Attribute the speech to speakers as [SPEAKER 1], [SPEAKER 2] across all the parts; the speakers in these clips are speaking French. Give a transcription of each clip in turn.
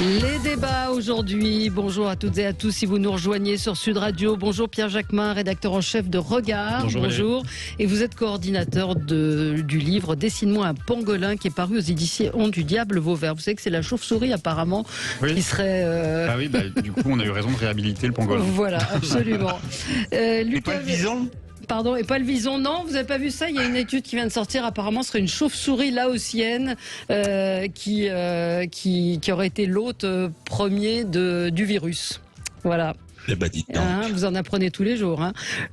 [SPEAKER 1] Les débats aujourd'hui. Bonjour à toutes et à tous si vous nous rejoignez sur Sud Radio. Bonjour Pierre Jacquemin, rédacteur en chef de Regard. Bonjour. Et vous êtes coordinateur du livre Dessine-moi un pangolin qui est paru aux éditions du Diable Vauvert. Vous savez que c'est la chauve-souris apparemment qui serait...
[SPEAKER 2] Ah oui, du coup on a eu raison de réhabiliter le pangolin.
[SPEAKER 1] Voilà, absolument.
[SPEAKER 3] Et pas le bison ?
[SPEAKER 1] Pardon, et pas le vison. Non, vous n'avez pas vu ça? Il y a une étude qui vient de sortir. Apparemment, ce serait une chauve-souris laotienne qui aurait été l'hôte premier du virus. Voilà. Vous en apprenez tous les jours.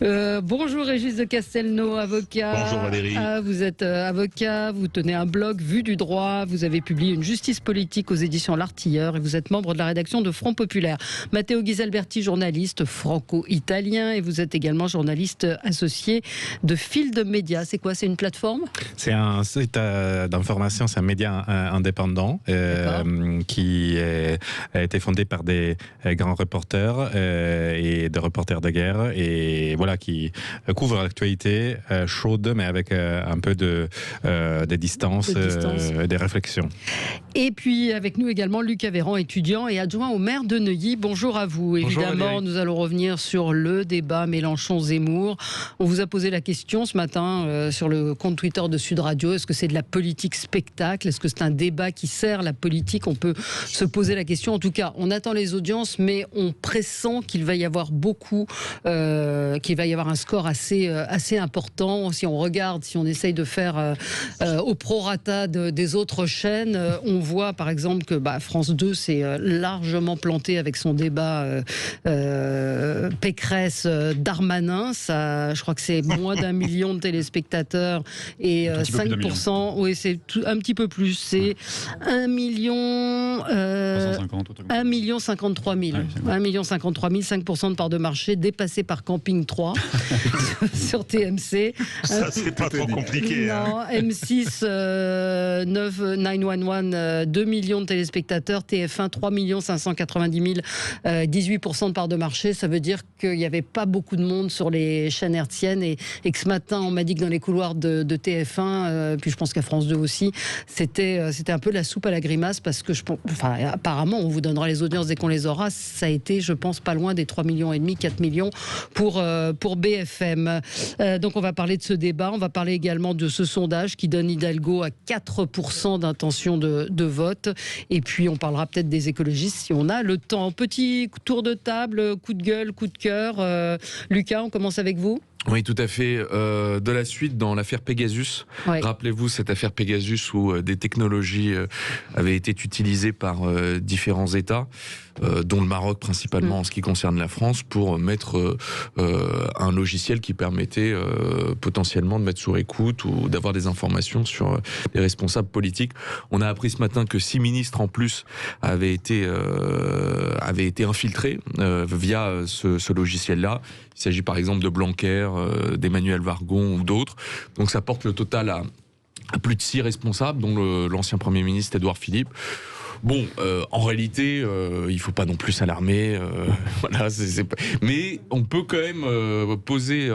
[SPEAKER 1] Bonjour Régis de Castelnau, avocat.
[SPEAKER 3] Bonjour Valérie.
[SPEAKER 1] Vous êtes avocat, vous tenez un blog Vue du droit, vous avez publié Une justice politique aux éditions L'Artilleur et vous êtes membre de la rédaction de Front Populaire. Matteo Ghisalberti, journaliste franco-italien et vous êtes également journaliste associé de Field Media. C'est quoi? C'est une plateforme?
[SPEAKER 4] C'est un site d'information, c'est un média indépendant qui a été fondé par des grands reporters et des reporters de guerre et voilà qui couvre l'actualité chaude mais avec un peu de distance, des réflexions.
[SPEAKER 1] Et puis avec nous également Luc Avéran, étudiant et adjoint au maire de Neuilly. Bonjour à vous.
[SPEAKER 2] Bonjour,
[SPEAKER 1] évidemment,
[SPEAKER 2] Valérie.
[SPEAKER 1] nous allons revenir sur le débat Mélenchon-Zemmour. On vous a posé la question ce matin sur le compte Twitter de Sud Radio. Est-ce que c'est de la politique spectacle? Est-ce que c'est un débat qui sert la politique? On peut se poser la question. En tout cas, on attend les audiences, mais on pressent qu'il va y avoir qu'il va y avoir un score assez important. Si on regarde, si on essaye de faire au prorata des autres chaînes, on voit par exemple que France 2 s'est largement planté avec son débat Pécresse-Darmanin. Je crois que c'est moins d'1 million de téléspectateurs et 5%. Oui, c'est un petit peu plus. C'est 1 million 53 000. 1 million 53 000, 5% de part de marché, dépassé par Camping 3 sur TMC.
[SPEAKER 3] Ça, c'est pas trop compliqué.
[SPEAKER 1] Non, M6, 911, 2 millions de téléspectateurs, TF1, 3 590 000, 18% de part de marché. Ça veut dire qu'il n'y avait pas beaucoup de monde sur les chaînes hertziennes et que ce matin, on m'a dit que dans les couloirs de TF1, puis je pense qu'à France 2 aussi, c'était un peu la soupe à la grimace parce que apparemment, on vous donnera les audiences dès qu'on les aura. Ça a été, je pense, pas loin des 3,5 millions, 4 millions pour BFM. Donc on va parler de ce débat, on va parler également de ce sondage qui donne Hidalgo à 4% d'intention de vote. Et puis on parlera peut-être des écologistes si on a le temps. Petit tour de table, coup de gueule, coup de cœur. Lucas, on commence avec vous.
[SPEAKER 5] Oui, tout à fait. De la suite dans l'affaire Pegasus.
[SPEAKER 1] Ouais.
[SPEAKER 5] Rappelez-vous cette affaire Pegasus où des technologies avaient été utilisées par différents États, dont le Maroc principalement en ce qui concerne la France, pour mettre un logiciel qui permettait potentiellement de mettre sous écoute ou d'avoir des informations sur les responsables politiques. On a appris ce matin que 6 ministres en plus avaient été infiltrés via ce logiciel-là. Il s'agit par exemple de Blanquer, d'Emmanuel Vargon ou d'autres. Donc ça porte le total à plus de 6 responsables, dont l'ancien Premier ministre Édouard Philippe. Bon, en réalité, il faut pas non plus s'alarmer. Voilà, mais on peut quand même reposer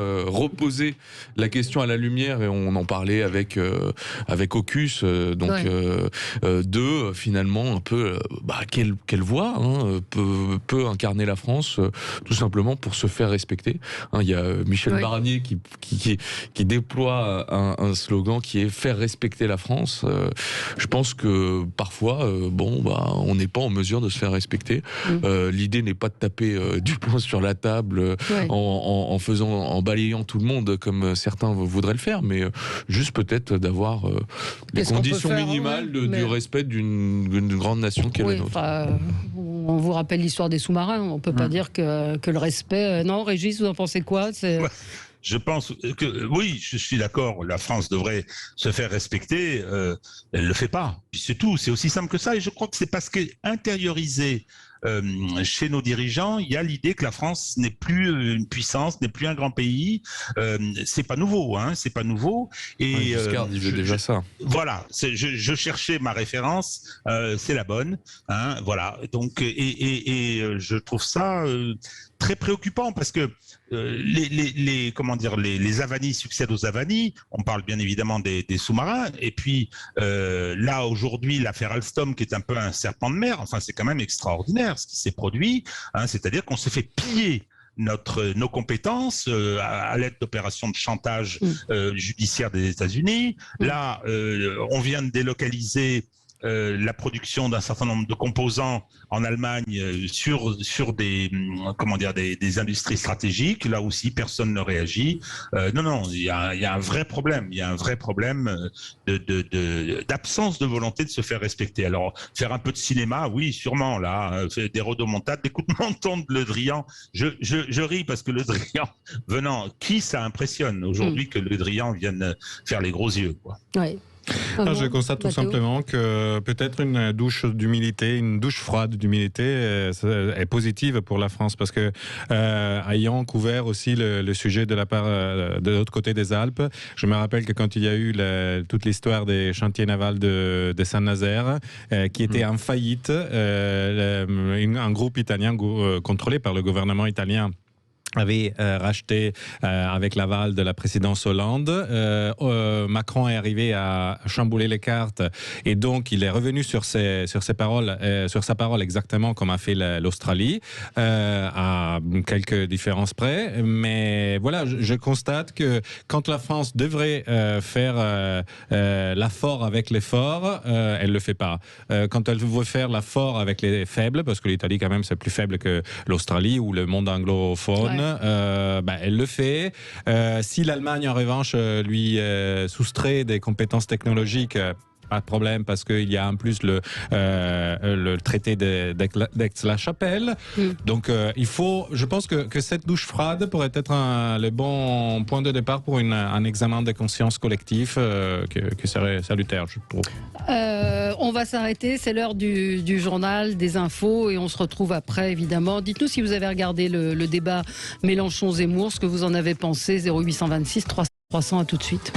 [SPEAKER 5] la question à la lumière, et on en parlait avec Ocus, de finalement un peu quelle voix peut incarner la France, tout simplement pour se faire respecter. Il y a Michel Barnier qui déploie un slogan qui est faire respecter la France. Je pense que parfois, on n'est pas en mesure de se faire respecter. L'idée n'est pas de taper du poing sur la table en balayant tout le monde comme certains voudraient le faire, mais juste peut-être d'avoir les conditions minimales du respect d'une grande nation qu'est la nôtre.
[SPEAKER 1] On vous rappelle l'histoire des sous-marins. On ne peut pas dire que le respect... Non, Régis, vous en pensez quoi?
[SPEAKER 3] Je pense que oui, je suis d'accord. La France devrait se faire respecter. Elle le fait pas. Puis c'est tout. C'est aussi simple que ça. Et je crois que c'est parce qu'elle est intériorisée chez nos dirigeants, il y a l'idée que la France n'est plus une puissance, n'est plus un grand pays. C'est pas nouveau, hein, c'est pas nouveau. Et
[SPEAKER 5] Giscard disait déjà ça.
[SPEAKER 3] Voilà, je cherchais ma référence, c'est la bonne, hein, voilà. Donc je trouve ça très préoccupant parce que les avanies succèdent aux avanies. On parle bien évidemment des sous-marins. Et puis là aujourd'hui, l'affaire Alstom, qui est un peu un serpent de mer. Enfin, c'est quand même extraordinaire ce qui s'est produit. Hein, c'est-à-dire qu'on s'est fait piller nos compétences à l'aide d'opérations de chantage judiciaire des États-Unis. Là, on vient de délocaliser la production d'un certain nombre de composants en Allemagne sur des industries stratégiques. Là aussi, personne ne réagit. Non, il y a un vrai problème. Il y a un vrai problème d'absence de volonté de se faire respecter. Alors, faire un peu de cinéma, oui, sûrement. Là, des rodomontades, des coups de menton de Le Drian. Je ris parce que Le Drian qui ça impressionne aujourd'hui que Le Drian vienne faire les gros yeux, quoi.
[SPEAKER 1] Ouais.
[SPEAKER 4] Je constate tout simplement que peut-être une douche d'humilité, une douche froide d'humilité est positive pour la France parce que ayant couvert aussi le sujet de la part de l'autre côté des Alpes, je me rappelle que quand il y a eu toute l'histoire des chantiers navals de Saint-Nazaire qui était en faillite, un groupe italien contrôlé par le gouvernement italien avait racheté avec l'aval de la présidence Hollande. Macron est arrivé à chambouler les cartes et donc il est revenu sur sa parole exactement comme a fait l'Australie, à quelques différences près. Mais voilà, je constate que quand la France devrait faire l'affort avec les forts, elle le fait pas. Quand elle veut faire l'affort avec les faibles, parce que l'Italie quand même c'est plus faible que l'Australie ou le monde anglophone, elle le fait. Si l'Allemagne, en revanche, lui soustrait des compétences technologiques, pas de problème, parce qu'il y a en plus le traité d'Aix-la-Chapelle. Donc, je pense que cette douche froide pourrait être le bon point de départ pour un examen de conscience collectif qui serait salutaire, je trouve.
[SPEAKER 1] On va s'arrêter, c'est l'heure du journal, des infos, et on se retrouve après, évidemment. Dites-nous si vous avez regardé le débat Mélenchon-Zemmour, ce que vous en avez pensé. 0826 300, à tout de suite.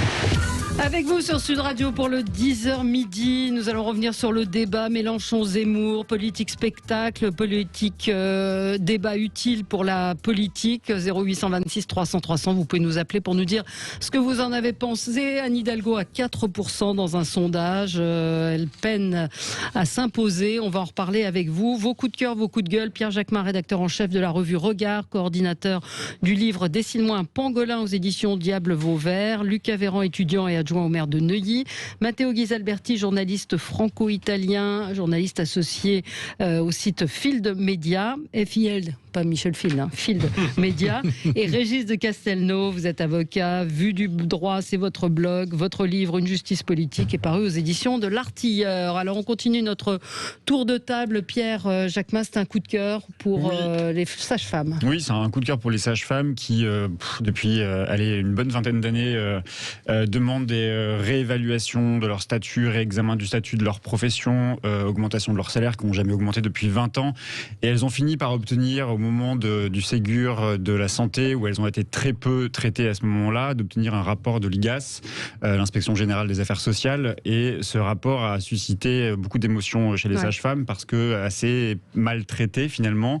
[SPEAKER 1] Avec vous sur Sud Radio pour le 10h midi, nous allons revenir sur le débat Mélenchon-Zemmour, politique spectacle, politique débat utile pour la politique. 0826 300, vous pouvez nous appeler pour nous dire ce que vous en avez pensé. Anne Hidalgo à 4% dans un sondage, elle peine à s'imposer, on va en reparler avec vous. Vos coups de cœur, vos coups de gueule. Pierre Jacquemin, rédacteur en chef de la revue Regard, coordinateur du livre Dessine-moi un pangolin aux éditions Diable Vauvert. Lucas Véran, étudiant et adjoint au maire de Neuilly. Matteo Ghisalberti, journaliste franco-italien, journaliste associé au site Field Media, FIL, pas Michel Field, Field Media. Et Régis de Castelnau, vous êtes avocat, Vue du droit, c'est votre blog, votre livre Une justice politique est paru aux éditions de l'Artilleur. Alors on continue notre tour de table. Pierre Jacquemin, c'est un coup de cœur pour les sages-femmes.
[SPEAKER 2] Oui, c'est un coup de cœur pour les sages-femmes qui, depuis une bonne vingtaine d'années, demandent des réévaluations de leur statut, réexamen du statut de leur profession, augmentation de leur salaire qui n'ont jamais augmenté depuis 20 ans. Et elles ont fini par obtenir, au moment du Ségur de la santé, où elles ont été très peu traitées à ce moment-là, d'obtenir un rapport de l'IGAS, l'Inspection Générale des Affaires Sociales. Et ce rapport a suscité beaucoup d'émotions chez les sages-femmes parce que assez maltraitées finalement.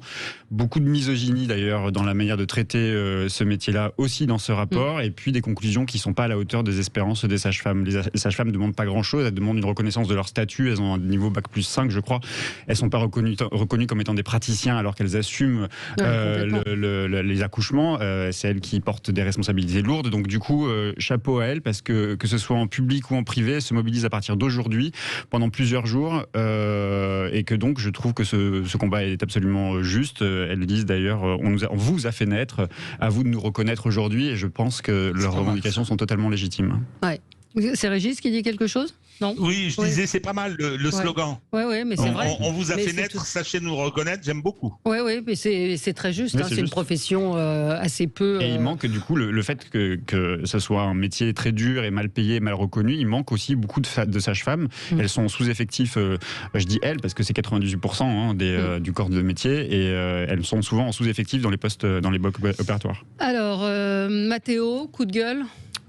[SPEAKER 2] Beaucoup de misogynie d'ailleurs dans la manière de traiter ce métier-là aussi dans ce rapport. Et puis des conclusions qui ne sont pas à la hauteur des espérances des sages-femmes. Les sages-femmes ne demandent pas grand-chose, elles demandent une reconnaissance de leur statut, elles ont un niveau Bac+5 je crois, elles ne sont pas reconnues comme étant des praticiens alors qu'elles assument les accouchements, c'est elles qui portent des responsabilités lourdes, donc du coup chapeau à elles parce que ce soit en public ou en privé, elles se mobilisent à partir d'aujourd'hui pendant plusieurs jours et que donc je trouve que ce combat est absolument juste. Elles disent d'ailleurs on vous a fait naître, à vous de nous reconnaître aujourd'hui, et je pense que leurs revendications sont totalement légitimes.
[SPEAKER 1] Ouais. C'est Régis qui dit quelque chose ? Non.
[SPEAKER 3] Oui, je disais, c'est pas mal le slogan.
[SPEAKER 1] Oui, mais c'est vrai.
[SPEAKER 3] On vous a
[SPEAKER 1] Mais
[SPEAKER 3] fait naître, sachez nous reconnaître, j'aime beaucoup.
[SPEAKER 1] Oui, mais c'est très juste.
[SPEAKER 2] Oui,
[SPEAKER 1] c'est une profession assez peu.
[SPEAKER 2] Et il manque du coup le fait que ce soit un métier très dur et mal payé, mal reconnu. Il manque aussi beaucoup de sages-femmes. Elles sont sous-effectifs, je dis elles parce que c'est 98% du corps de métier, et elles sont souvent en sous-effectif dans les postes, dans les blocs opératoires.
[SPEAKER 1] Alors, Matteo, coup de gueule.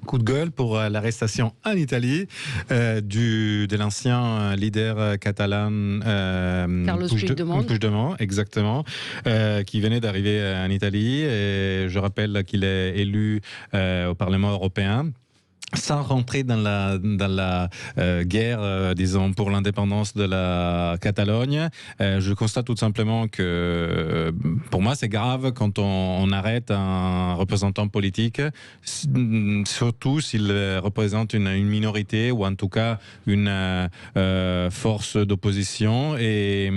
[SPEAKER 4] Coup de gueule pour l'arrestation en Italie de l'ancien leader catalan
[SPEAKER 1] Carlos
[SPEAKER 4] Puigdemont, exactement, qui venait d'arriver en Italie. Et je rappelle qu'il est élu au Parlement européen. Sans rentrer dans la guerre, disons, pour l'indépendance de la Catalogne, je constate tout simplement que pour moi c'est grave quand on arrête un représentant politique, surtout s'il représente une minorité ou en tout cas une force d'opposition, et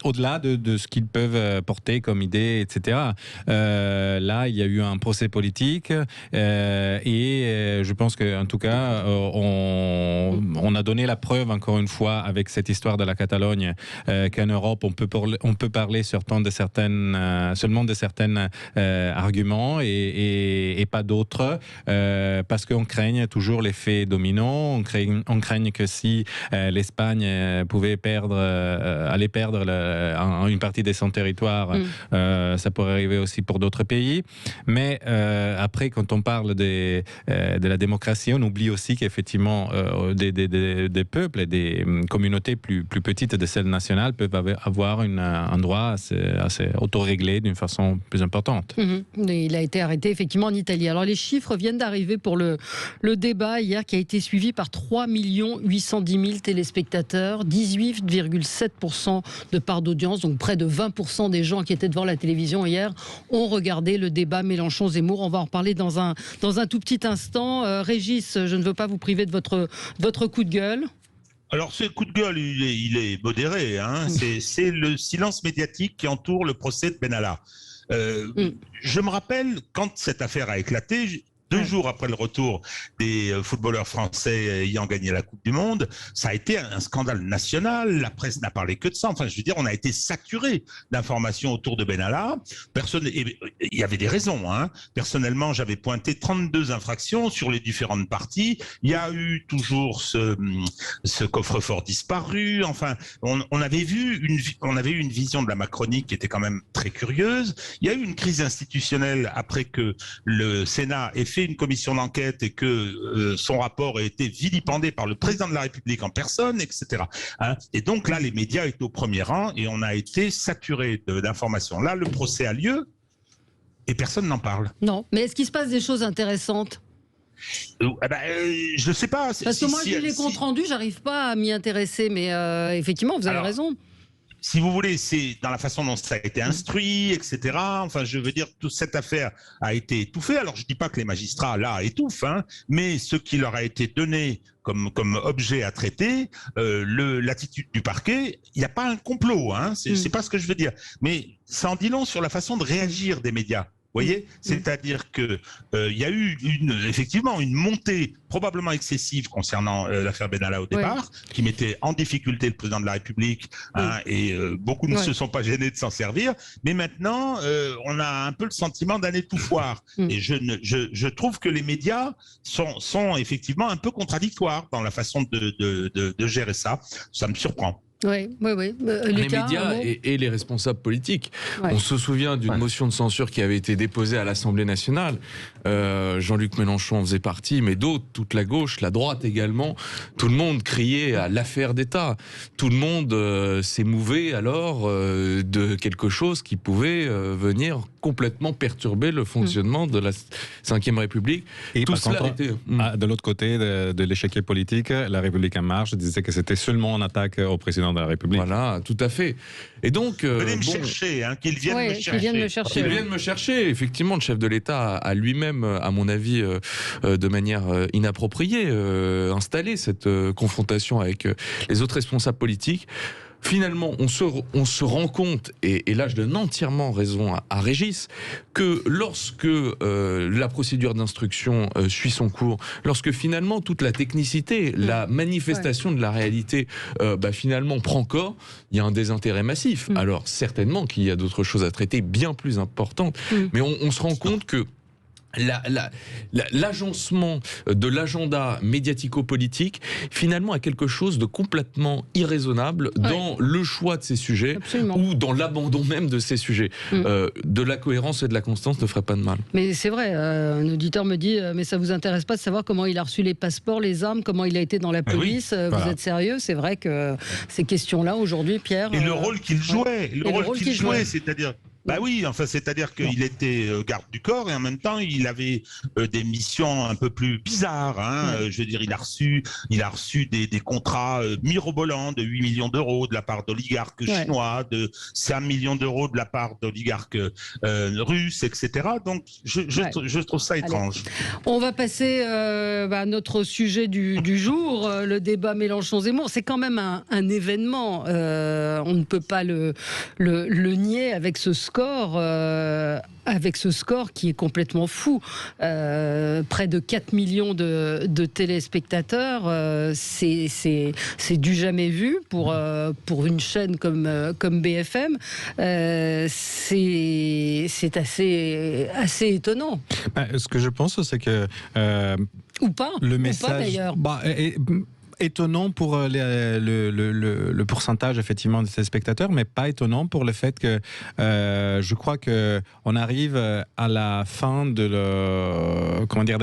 [SPEAKER 4] au-delà de ce qu'ils peuvent porter comme idée, etc. Là, il y a eu un procès politique et je pense que en tout cas, on a donné la preuve encore une fois avec cette histoire de la Catalogne qu'en Europe on peut parler seulement de certains arguments et pas d'autres, parce qu'on craigne toujours l'effet domino. On craigne que si l'Espagne allait perdre une partie de son territoire, ça pourrait arriver aussi pour d'autres pays. Mais après, quand on parle de la démocratie, on oublie aussi qu'effectivement des peuples et des communautés plus petites de celles nationales peuvent avoir un droit assez autoréglé d'une façon plus importante.
[SPEAKER 1] Il a été arrêté effectivement en Italie. Alors les chiffres viennent d'arriver pour le débat hier, qui a été suivi par 3 810 000 téléspectateurs, 18,7% de part d'audience, donc près de 20% des gens qui étaient devant la télévision hier ont regardé le débat Mélenchon-Zemmour. On va en reparler dans un tout petit instant. Régis, je ne veux pas vous priver de votre coup de gueule.
[SPEAKER 3] Alors, ce coup de gueule, il est modéré. Hein. C'est le silence médiatique qui entoure le procès de Benalla. Je me rappelle, quand cette affaire a éclaté, 2 jours après le retour des footballeurs français ayant gagné la Coupe du Monde, ça a été un scandale national. La presse n'a parlé que de ça. Enfin, je veux dire, on a été saturé d'informations autour de Benalla. Il y avait des raisons. Hein. Personnellement, j'avais pointé 32 infractions sur les différentes parties. Il y a eu toujours ce coffre-fort disparu. Enfin, on avait eu une vision de la Macronie qui était quand même très curieuse. Il y a eu une crise institutionnelle après que le Sénat ait fait une commission d'enquête et que son rapport a été vilipendé par le président de la République en personne, etc. Hein, et donc là, les médias étaient au premier rang et on a été saturé d'informations. Là, le procès a lieu et personne n'en parle.
[SPEAKER 1] Non, mais est-ce qu'il se passe des choses intéressantes ?
[SPEAKER 3] Je ne sais pas.
[SPEAKER 1] Parce que moi, j'ai les comptes rendus, j'arrive pas à m'y intéresser, mais effectivement, vous avez raison.
[SPEAKER 3] Si vous voulez, c'est dans la façon dont ça a été instruit, etc. Enfin, je veux dire, toute cette affaire a été étouffée. Alors, je dis pas que les magistrats, là, étouffent, hein, mais ce qui leur a été donné comme objet à traiter, l'attitude du parquet, il n'y a pas un complot, hein, c'est pas ce que je veux dire. Mais ça en dit long sur la façon de réagir des médias. Vous voyez, c'est-à-dire que il y a eu effectivement une montée probablement excessive concernant l'affaire Benalla au départ, qui mettait en difficulté le président de la République, hein, et beaucoup ne se sont pas gênés de s'en servir. Mais maintenant, on a un peu le sentiment d'un étouffoir. Et je trouve que les médias sont effectivement un peu contradictoires dans la façon de gérer ça. Ça me surprend.
[SPEAKER 1] Oui.
[SPEAKER 5] Lucas, les médias et les responsables politiques. On se souvient d'une motion de censure qui avait été déposée à l'Assemblée nationale. Jean-Luc Mélenchon en faisait partie, mais d'autres, toute la gauche, la droite également. Tout le monde criait à l'affaire d'État. Tout le monde s'émouvait alors de quelque chose qui pouvait venir complètement perturber le fonctionnement de la Ve République.
[SPEAKER 4] Et tout cela était... de l'autre côté de l'échiquier politique, la République en marche disait que c'était seulement en attaque au président de la République.
[SPEAKER 5] Voilà, tout à fait. Et donc,
[SPEAKER 3] venez me chercher, hein, qu'ils viennent me chercher.
[SPEAKER 5] Qu'ils viennent me chercher. Effectivement, le chef de l'État a lui-même, à mon avis, de manière inappropriée, installé cette confrontation avec les autres responsables politiques. finalement, on se rend compte, et là je donne entièrement raison à Régis, que lorsque la procédure d'instruction suit son cours, lorsque finalement toute la technicité, la manifestation de la réalité finalement prend corps, il y a un désintérêt massif. Alors certainement qu'il y a d'autres choses à traiter bien plus importantes, mais on se rend compte que l'agencement de l'agenda médiatico-politique finalement a quelque chose de complètement irraisonnable dans le choix de ces sujets ou dans l'abandon même de ces sujets. De la cohérence et de la constance ne ferait pas de mal.
[SPEAKER 1] Mais c'est vrai, un auditeur me dit mais ça vous intéresse pas de savoir comment il a reçu les passeports, les armes, comment il a été dans la police, vous êtes sérieux? C'est vrai que ces questions-là aujourd'hui, Pierre...
[SPEAKER 3] Et le rôle qu'il jouait, c'est-à-dire... Bah oui, enfin, c'est-à-dire qu'il était garde du corps et en même temps, il avait des missions un peu plus bizarres. Je veux dire, il a reçu des contrats mirobolants de 8 millions d'euros de la part d'oligarques chinois, de 5 millions d'euros de la part d'oligarques russes, etc. Donc, je trouve ça étrange.
[SPEAKER 1] On va passer à notre sujet du jour, le débat Mélenchon-Zemmour. C'est quand même un événement. On ne peut pas le nier avec ce score qui est complètement fou. Près de 4 millions de téléspectateurs, c'est du jamais vu pour une chaîne comme BFM. C'est assez étonnant.
[SPEAKER 4] Ce que je pense, c'est que
[SPEAKER 1] ou pas d'ailleurs.
[SPEAKER 4] Étonnant pour le pourcentage effectivement de ces spectateurs, mais pas étonnant pour le fait que je crois que on arrive à la fin de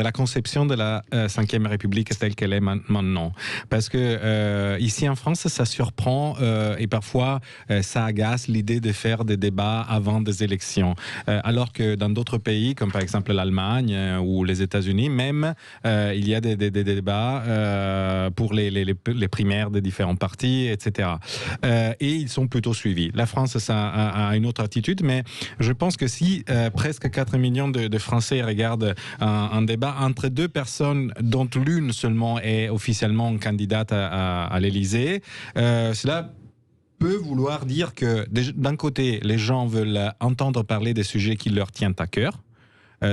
[SPEAKER 4] la conception de la Ve République telle qu'elle est maintenant. Parce que ici en France, ça surprend et parfois ça agace l'idée de faire des débats avant des élections. Alors que dans d'autres pays, comme par exemple l'Allemagne ou les États-Unis, même il y a des débats pour les primaires des différents partis, etc. Et ils sont plutôt suivis. La France, ça a une autre attitude, mais je pense que si presque 4 millions de Français regardent un débat entre deux personnes dont l'une seulement est officiellement candidate à l'Élysée, cela peut vouloir dire que d'un côté, les gens veulent entendre parler des sujets qui leur tiennent à cœur,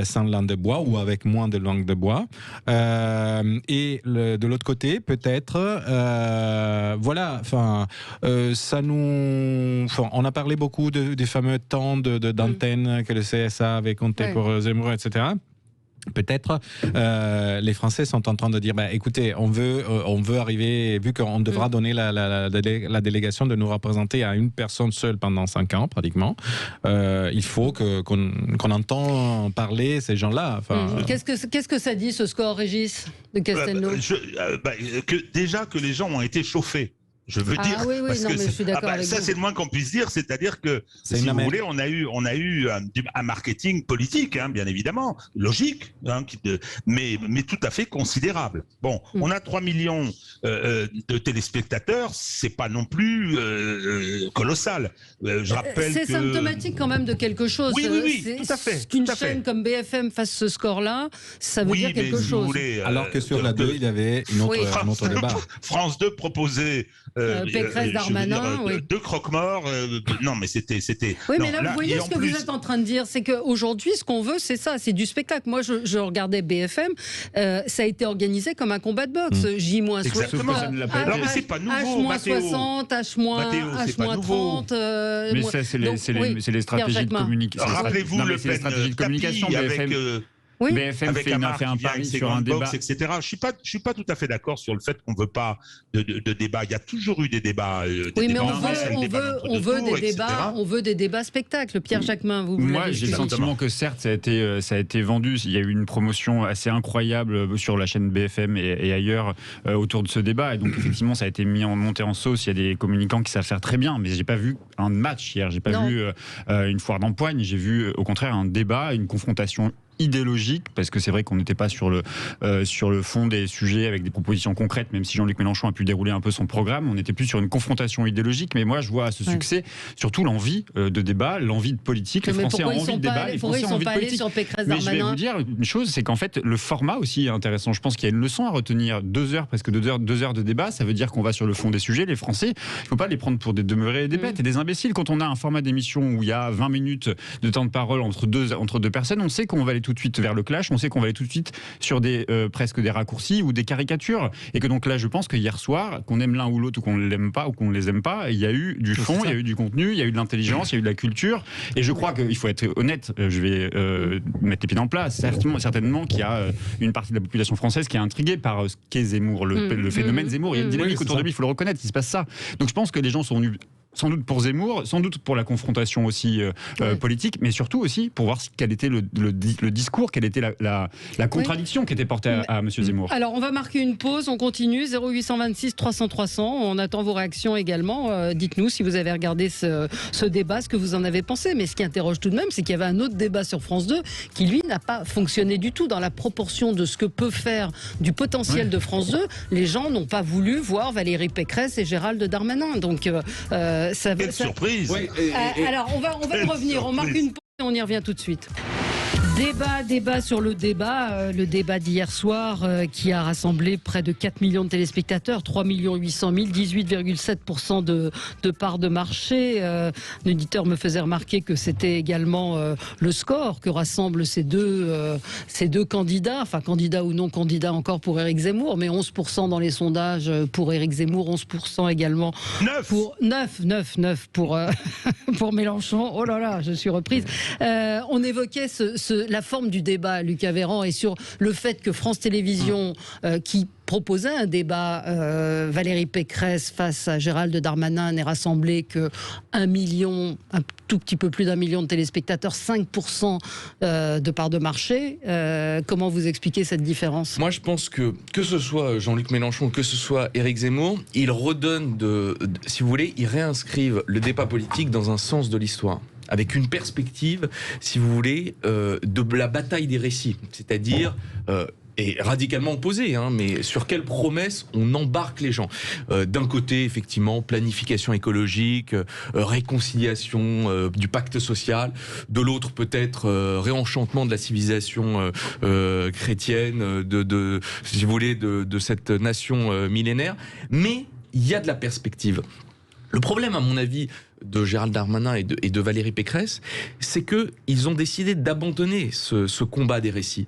[SPEAKER 4] sans langue de bois ou avec moins de langue de bois. Et de l'autre côté, peut-être, on a parlé beaucoup des fameux temps d'antenne que le CSA avait compté pour Zemmour, etc. Peut-être les Français sont en train de dire écoutez, on veut arriver, vu qu'on devra donner la délégation de nous représenter à une personne seule pendant 5 ans pratiquement, il faut qu'on entend parler ces gens-là.
[SPEAKER 1] Qu'est-ce que ça dit ce score, Régis, de Castelnau?
[SPEAKER 3] Que les gens ont été chauffés. Je veux dire, parce que
[SPEAKER 1] je suis d'accord avec
[SPEAKER 3] ça
[SPEAKER 1] vous.
[SPEAKER 3] c'est le moins qu'on puisse dire, c'est-à-dire que si vous voulez, on a eu un marketing politique, bien évidemment, logique, mais tout à fait considérable. Bon, on a 3 millions de téléspectateurs, c'est pas non plus colossal. Je rappelle
[SPEAKER 1] c'est symptomatique quand même de quelque chose.
[SPEAKER 3] Oui, tout à fait.
[SPEAKER 1] Qu'une chaîne comme BFM fasse ce score-là, ça veut dire quelque chose.
[SPEAKER 4] Alors que sur la 2, il y avait un autre débat.
[SPEAKER 3] France 2 proposait
[SPEAKER 1] Pécresse, Darmanin,
[SPEAKER 3] deux croque-morts. Non, mais c'était.
[SPEAKER 1] Oui, mais là, vous voyez ce que vous êtes en train de dire, c'est qu'aujourd'hui, ce qu'on veut, c'est ça, c'est du spectacle. Moi, je regardais BFM, ça a été organisé comme un combat de boxe. J-60.
[SPEAKER 3] Exactement. Non, mais c'est pas nouveau.
[SPEAKER 1] H-60, H-30.
[SPEAKER 2] Mais ça, c'est les stratégies de communication.
[SPEAKER 3] Rappelez-vous le
[SPEAKER 2] stratégie de communication BFM.
[SPEAKER 1] Oui.
[SPEAKER 2] BFM fait un pari sur un débat,
[SPEAKER 3] etc. Je suis pas tout à fait d'accord sur le fait qu'on veut pas de débat. Il y a toujours eu des débats.
[SPEAKER 1] Mais on veut des débats spectacles. Pierre Jacquemin,
[SPEAKER 2] Moi, j'ai le sentiment que certes, ça a été vendu. Il y a eu une promotion assez incroyable sur la chaîne BFM et ailleurs autour de ce débat. Et donc, effectivement, ça a été monté en sauce. Il y a des communicants qui savent faire très bien. Mais j'ai pas vu un match hier. J'ai pas vu une foire d'empoigne. J'ai vu, au contraire, un débat, une confrontation idéologique, parce que c'est vrai qu'on n'était pas sur le fond des sujets avec des propositions concrètes, même si Jean-Luc Mélenchon a pu dérouler un peu son programme, on était plus sur une confrontation idéologique, mais moi je vois à ce succès surtout l'envie de débat, l'envie de politique. Les Français ont envie de débat, les Français ont envie de politique. Mais je vais vous dire une chose, c'est qu'en fait le format aussi est intéressant. Je pense qu'il y a une leçon à retenir. 2 heures, presque 2 heures de débat, ça veut dire qu'on va sur le fond des sujets. Les Français, il ne faut pas les prendre pour des demeurés et des bêtes et des imbéciles. Quand on a un format d'émission où il y a 20 minutes de temps de parole entre deux personnes, on sait qu'on va aller tout de suite vers le clash, on sait qu'on va aller tout de suite sur presque des raccourcis ou des caricatures. Et que donc là, je pense que hier soir, qu'on aime l'un ou l'autre ou qu'on ne l'aime pas ou qu'on ne les aime pas, il y a eu du fond, il y a eu du contenu, il y a eu de l'intelligence, il y a eu de la culture. Et je crois qu'il faut être honnête, je vais mettre les pieds dans le plat, certainement qu'il y a une partie de la population française qui est intriguée par ce qu'est Zemmour, le phénomène Zemmour. Il y a une dynamique autour de lui, il faut le reconnaître, il se passe ça. Donc je pense que les gens sont venus sans doute pour Zemmour, sans doute pour la confrontation aussi politique, mais surtout aussi pour voir quel était le discours, quelle était la contradiction qui était portée à M. Zemmour.
[SPEAKER 1] Alors on va marquer une pause, on continue, 0826 300 300, on attend vos réactions également. Dites-nous si vous avez regardé ce débat, ce que vous en avez pensé. Mais ce qui interroge tout de même, c'est qu'il y avait un autre débat sur France 2 qui lui n'a pas fonctionné du tout dans la proportion de ce que peut faire du potentiel de France 2. Les gens n'ont pas voulu voir Valérie Pécresse et Gérald Darmanin. Donc
[SPEAKER 3] quelle surprise.
[SPEAKER 1] Alors on va y revenir, on marque une pause et on y revient tout de suite. Débat sur le débat d'hier soir qui a rassemblé près de 4 millions de téléspectateurs, 3 800 000, 18,7% de part de marché. Un auditeur me faisait remarquer que c'était également le score que rassemblent ces deux candidats, enfin candidats ou non candidats encore pour Éric Zemmour, mais 11% dans les sondages pour Éric Zemmour, 11% également 9 pour Mélenchon. Oh là là, je suis reprise. On évoquait la forme du débat, Lucas Véran, et sur le fait que France Télévisions, qui proposait un débat Valérie Pécresse face à Gérald Darmanin, n'ait rassemblé que 1 million, un tout petit peu plus d'1 million de téléspectateurs, 5% de part de marché. Comment vous expliquez cette différence ?
[SPEAKER 5] Moi, je pense que ce soit Jean-Luc Mélenchon, que ce soit Éric Zemmour, ils redonnent, si vous voulez, ils réinscrivent le débat politique dans un sens de l'histoire, avec une perspective, si vous voulez, de la bataille des récits, c'est-à-dire et radicalement opposé, mais sur quelles promesses on embarque les gens. D'un côté, effectivement, planification écologique, réconciliation du pacte social, de l'autre peut-être réenchantement de la civilisation chrétienne, si vous voulez, de cette nation millénaire, mais il y a de la perspective. Le problème, à mon avis, de Gérald Darmanin et de Valérie Pécresse, c'est qu'ils ont décidé d'abandonner ce combat des récits.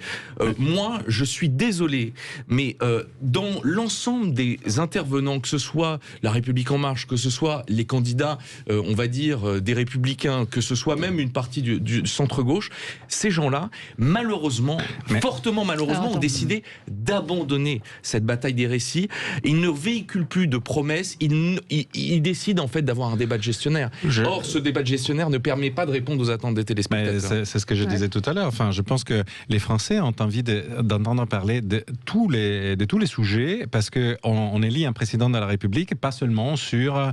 [SPEAKER 5] Moi, je suis désolé, mais dans l'ensemble des intervenants, que ce soit La République En Marche, que ce soit les candidats, on va dire, des Républicains, que ce soit même une partie du centre-gauche, ces gens-là, malheureusement, fortement malheureusement, ont décidé d'abandonner cette bataille des récits. Ils ne véhiculent plus de promesses, ils décident en fait d'avoir un débat de gestionnaire. Or, ce débat de gestionnaire ne permet pas de répondre aux attentes des téléspectateurs.
[SPEAKER 4] C'est ce que je disais tout à l'heure. Enfin, je pense que les Français ont envie d'entendre parler de tous les sujets, parce qu'on élit un président de la République, pas seulement sur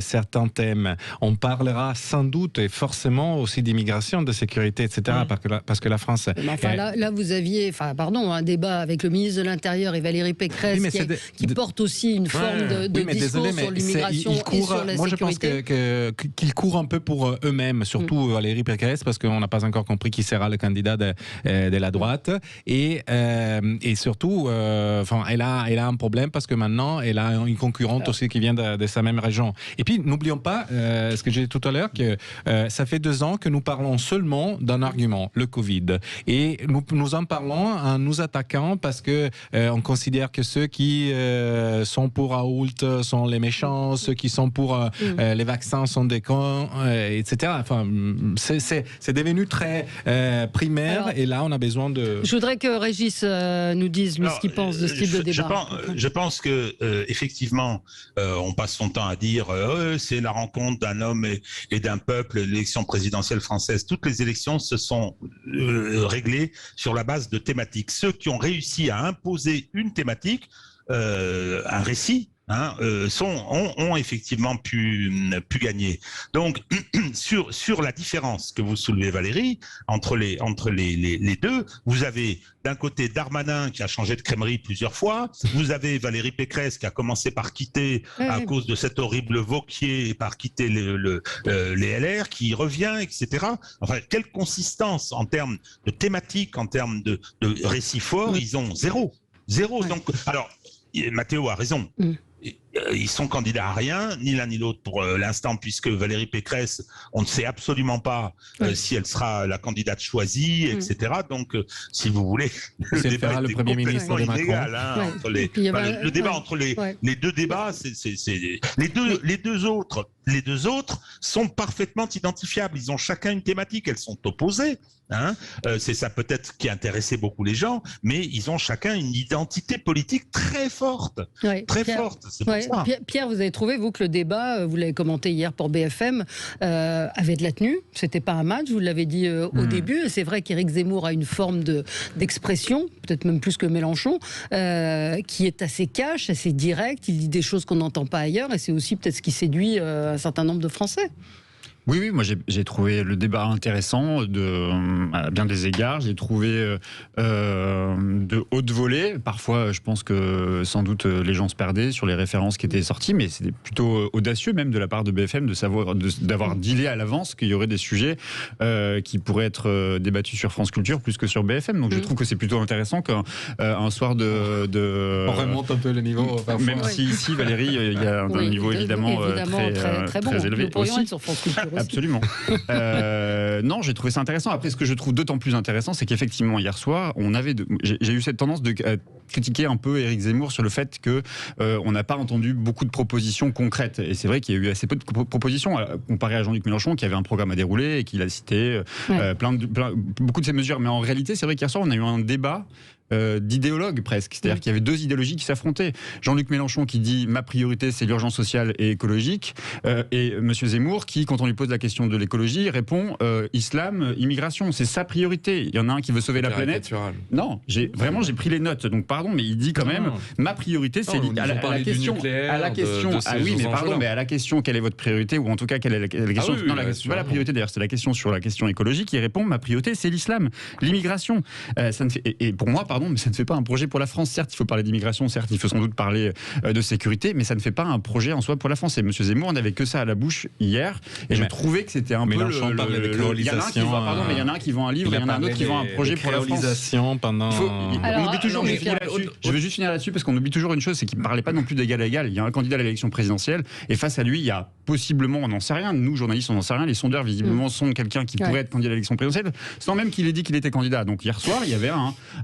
[SPEAKER 4] certains thèmes. On parlera sans doute et forcément aussi d'immigration, de sécurité, etc. Parce que la France...
[SPEAKER 1] là, vous aviez un débat avec le ministre de l'Intérieur et Valérie Pécresse qui porte aussi une forme de discours sur l'immigration et sur la sécurité.
[SPEAKER 4] Moi, je pense qu'ils courent un peu pour eux-mêmes, surtout Valérie Pécresse, parce qu'on n'a pas encore compris qui sera le candidat de la droite. Et surtout, elle a un problème parce que maintenant, elle a une concurrente aussi qui vient de sa même région. Et puis, n'oublions pas, ce que j'ai dit tout à l'heure, que ça fait 2 ans que nous parlons seulement d'un argument, le Covid. Et nous en parlons en nous attaquant parce que on considère que ceux qui sont pour Raoult sont les méchants, ceux qui sont pour les vaccins sont des cons, etc. Enfin, c'est devenu très primaire. Alors, et là, on a besoin de...
[SPEAKER 1] Je voudrais que Régis nous dise ce qu'il pense de ce type de débat.
[SPEAKER 3] Je pense que effectivement, on passe son temps à dire c'est la rencontre d'un homme et d'un peuple, l'élection présidentielle française. Toutes les élections se sont réglées sur la base de thématiques. Ceux qui ont réussi à imposer une thématique, un récit, ont effectivement pu gagner. Donc, sur la différence que vous soulevez, Valérie, entre les deux, vous avez d'un côté Darmanin qui a changé de crèmerie plusieurs fois, vous avez Valérie Pécresse qui a commencé par quitter, à cause de cet horrible Vauquier, par quitter les LR, qui revient, etc. Enfin, quelle consistance en termes de thématique, en termes de récits forts, ils ont zéro. Donc, alors, Mathéo a raison. Ils sont candidats à rien, ni l'un ni l'autre pour l'instant, puisque Valérie Pécresse, on ne sait absolument pas si elle sera la candidate choisie, etc. Donc, si vous voulez, le débat
[SPEAKER 4] le Premier ministre
[SPEAKER 3] inégal. Le débat entre les deux débats, les deux autres sont parfaitement identifiables. Ils ont chacun une thématique, elles sont opposées. C'est ça peut-être qui intéressait beaucoup les gens, mais ils ont chacun une identité politique très forte. Forte. C'est pour ça.
[SPEAKER 1] Pierre, vous avez trouvé, vous, que le débat, vous l'avez commenté hier pour BFM, avait de la tenue. C'était pas un match, vous l'avez dit au début. Et c'est vrai qu'Éric Zemmour a une forme d'expression, peut-être même plus que Mélenchon, qui est assez cash, assez direct. Il dit des choses qu'on n'entend pas ailleurs, et c'est aussi peut-être ce qui séduit un certain nombre de Français.
[SPEAKER 2] Oui, moi j'ai trouvé le débat intéressant à bien des égards. J'ai trouvé de haute volée. Parfois, je pense que sans doute les gens se perdaient sur les références qui étaient sorties, mais c'était plutôt audacieux même de la part de BFM d'avoir dealé à l'avance qu'il y aurait des sujets qui pourraient être débattus sur France Culture plus que sur BFM. Donc je trouve que c'est plutôt intéressant qu'un soir
[SPEAKER 4] on remonte un peu le niveau.
[SPEAKER 2] Même si ici, Valérie, il y a un niveau évidemment très bon. Très élevé.
[SPEAKER 1] Nous pourrions
[SPEAKER 2] aussi.
[SPEAKER 1] être sur France Culture.
[SPEAKER 2] Absolument. Non, j'ai trouvé ça intéressant. Après, ce que je trouve d'autant plus intéressant, c'est qu'effectivement, hier soir, j'ai eu cette tendance de critiquer un peu Éric Zemmour sur le fait que on n'a pas entendu beaucoup de propositions concrètes. Et c'est vrai qu'il y a eu assez peu de propositions, comparé à Jean-Luc Mélenchon, qui avait un programme à dérouler et qui a cité beaucoup de ces mesures. Mais en réalité, c'est vrai qu'hier soir, on a eu un débat d'idéologues presque, c'est-à-dire qu'il y avait deux idéologies qui s'affrontaient. Jean-Luc Mélenchon qui dit ma priorité c'est l'urgence sociale et écologique, et Monsieur Zemmour qui, quand on lui pose la question de l'écologie, répond islam, immigration, c'est sa priorité. Il y en a un qui veut sauver la planète. Non, j'ai pris les notes, donc pardon, mais il dit quand même ma priorité c'est à la question mais à la question quelle est votre priorité, ou en tout cas quelle est la question c'est pas la priorité d'ailleurs, c'est la question sur la question écologique, il répond ma priorité c'est l'islam, l'immigration. Ça ne fait, et pour moi mais ça ne fait pas un projet pour la France. Certes, il faut parler d'immigration, certes, il faut sans doute parler de sécurité, mais ça ne fait pas un projet en soi pour la France. Et M. Zemmour n'avait que ça à la bouche hier, et je trouvais que c'était un peu il y en a un qui vend un livre, et il y en a un autre qui vend un projet pour la France. On oublie toujours, je veux juste finir là-dessus, parce qu'on oublie toujours une chose, c'est qu'il ne parlait pas non plus d'égal à égal. Il y a un candidat à l'élection présidentielle, et face à lui, il y a possiblement, on n'en sait rien, nous, journalistes, on n'en sait rien, les sondeurs, visiblement, sont quelqu'un qui pourrait être candidat à l'élection présidentielle, sans même qu'il ait dit qu'il était candidat. Donc hier soir, il y avait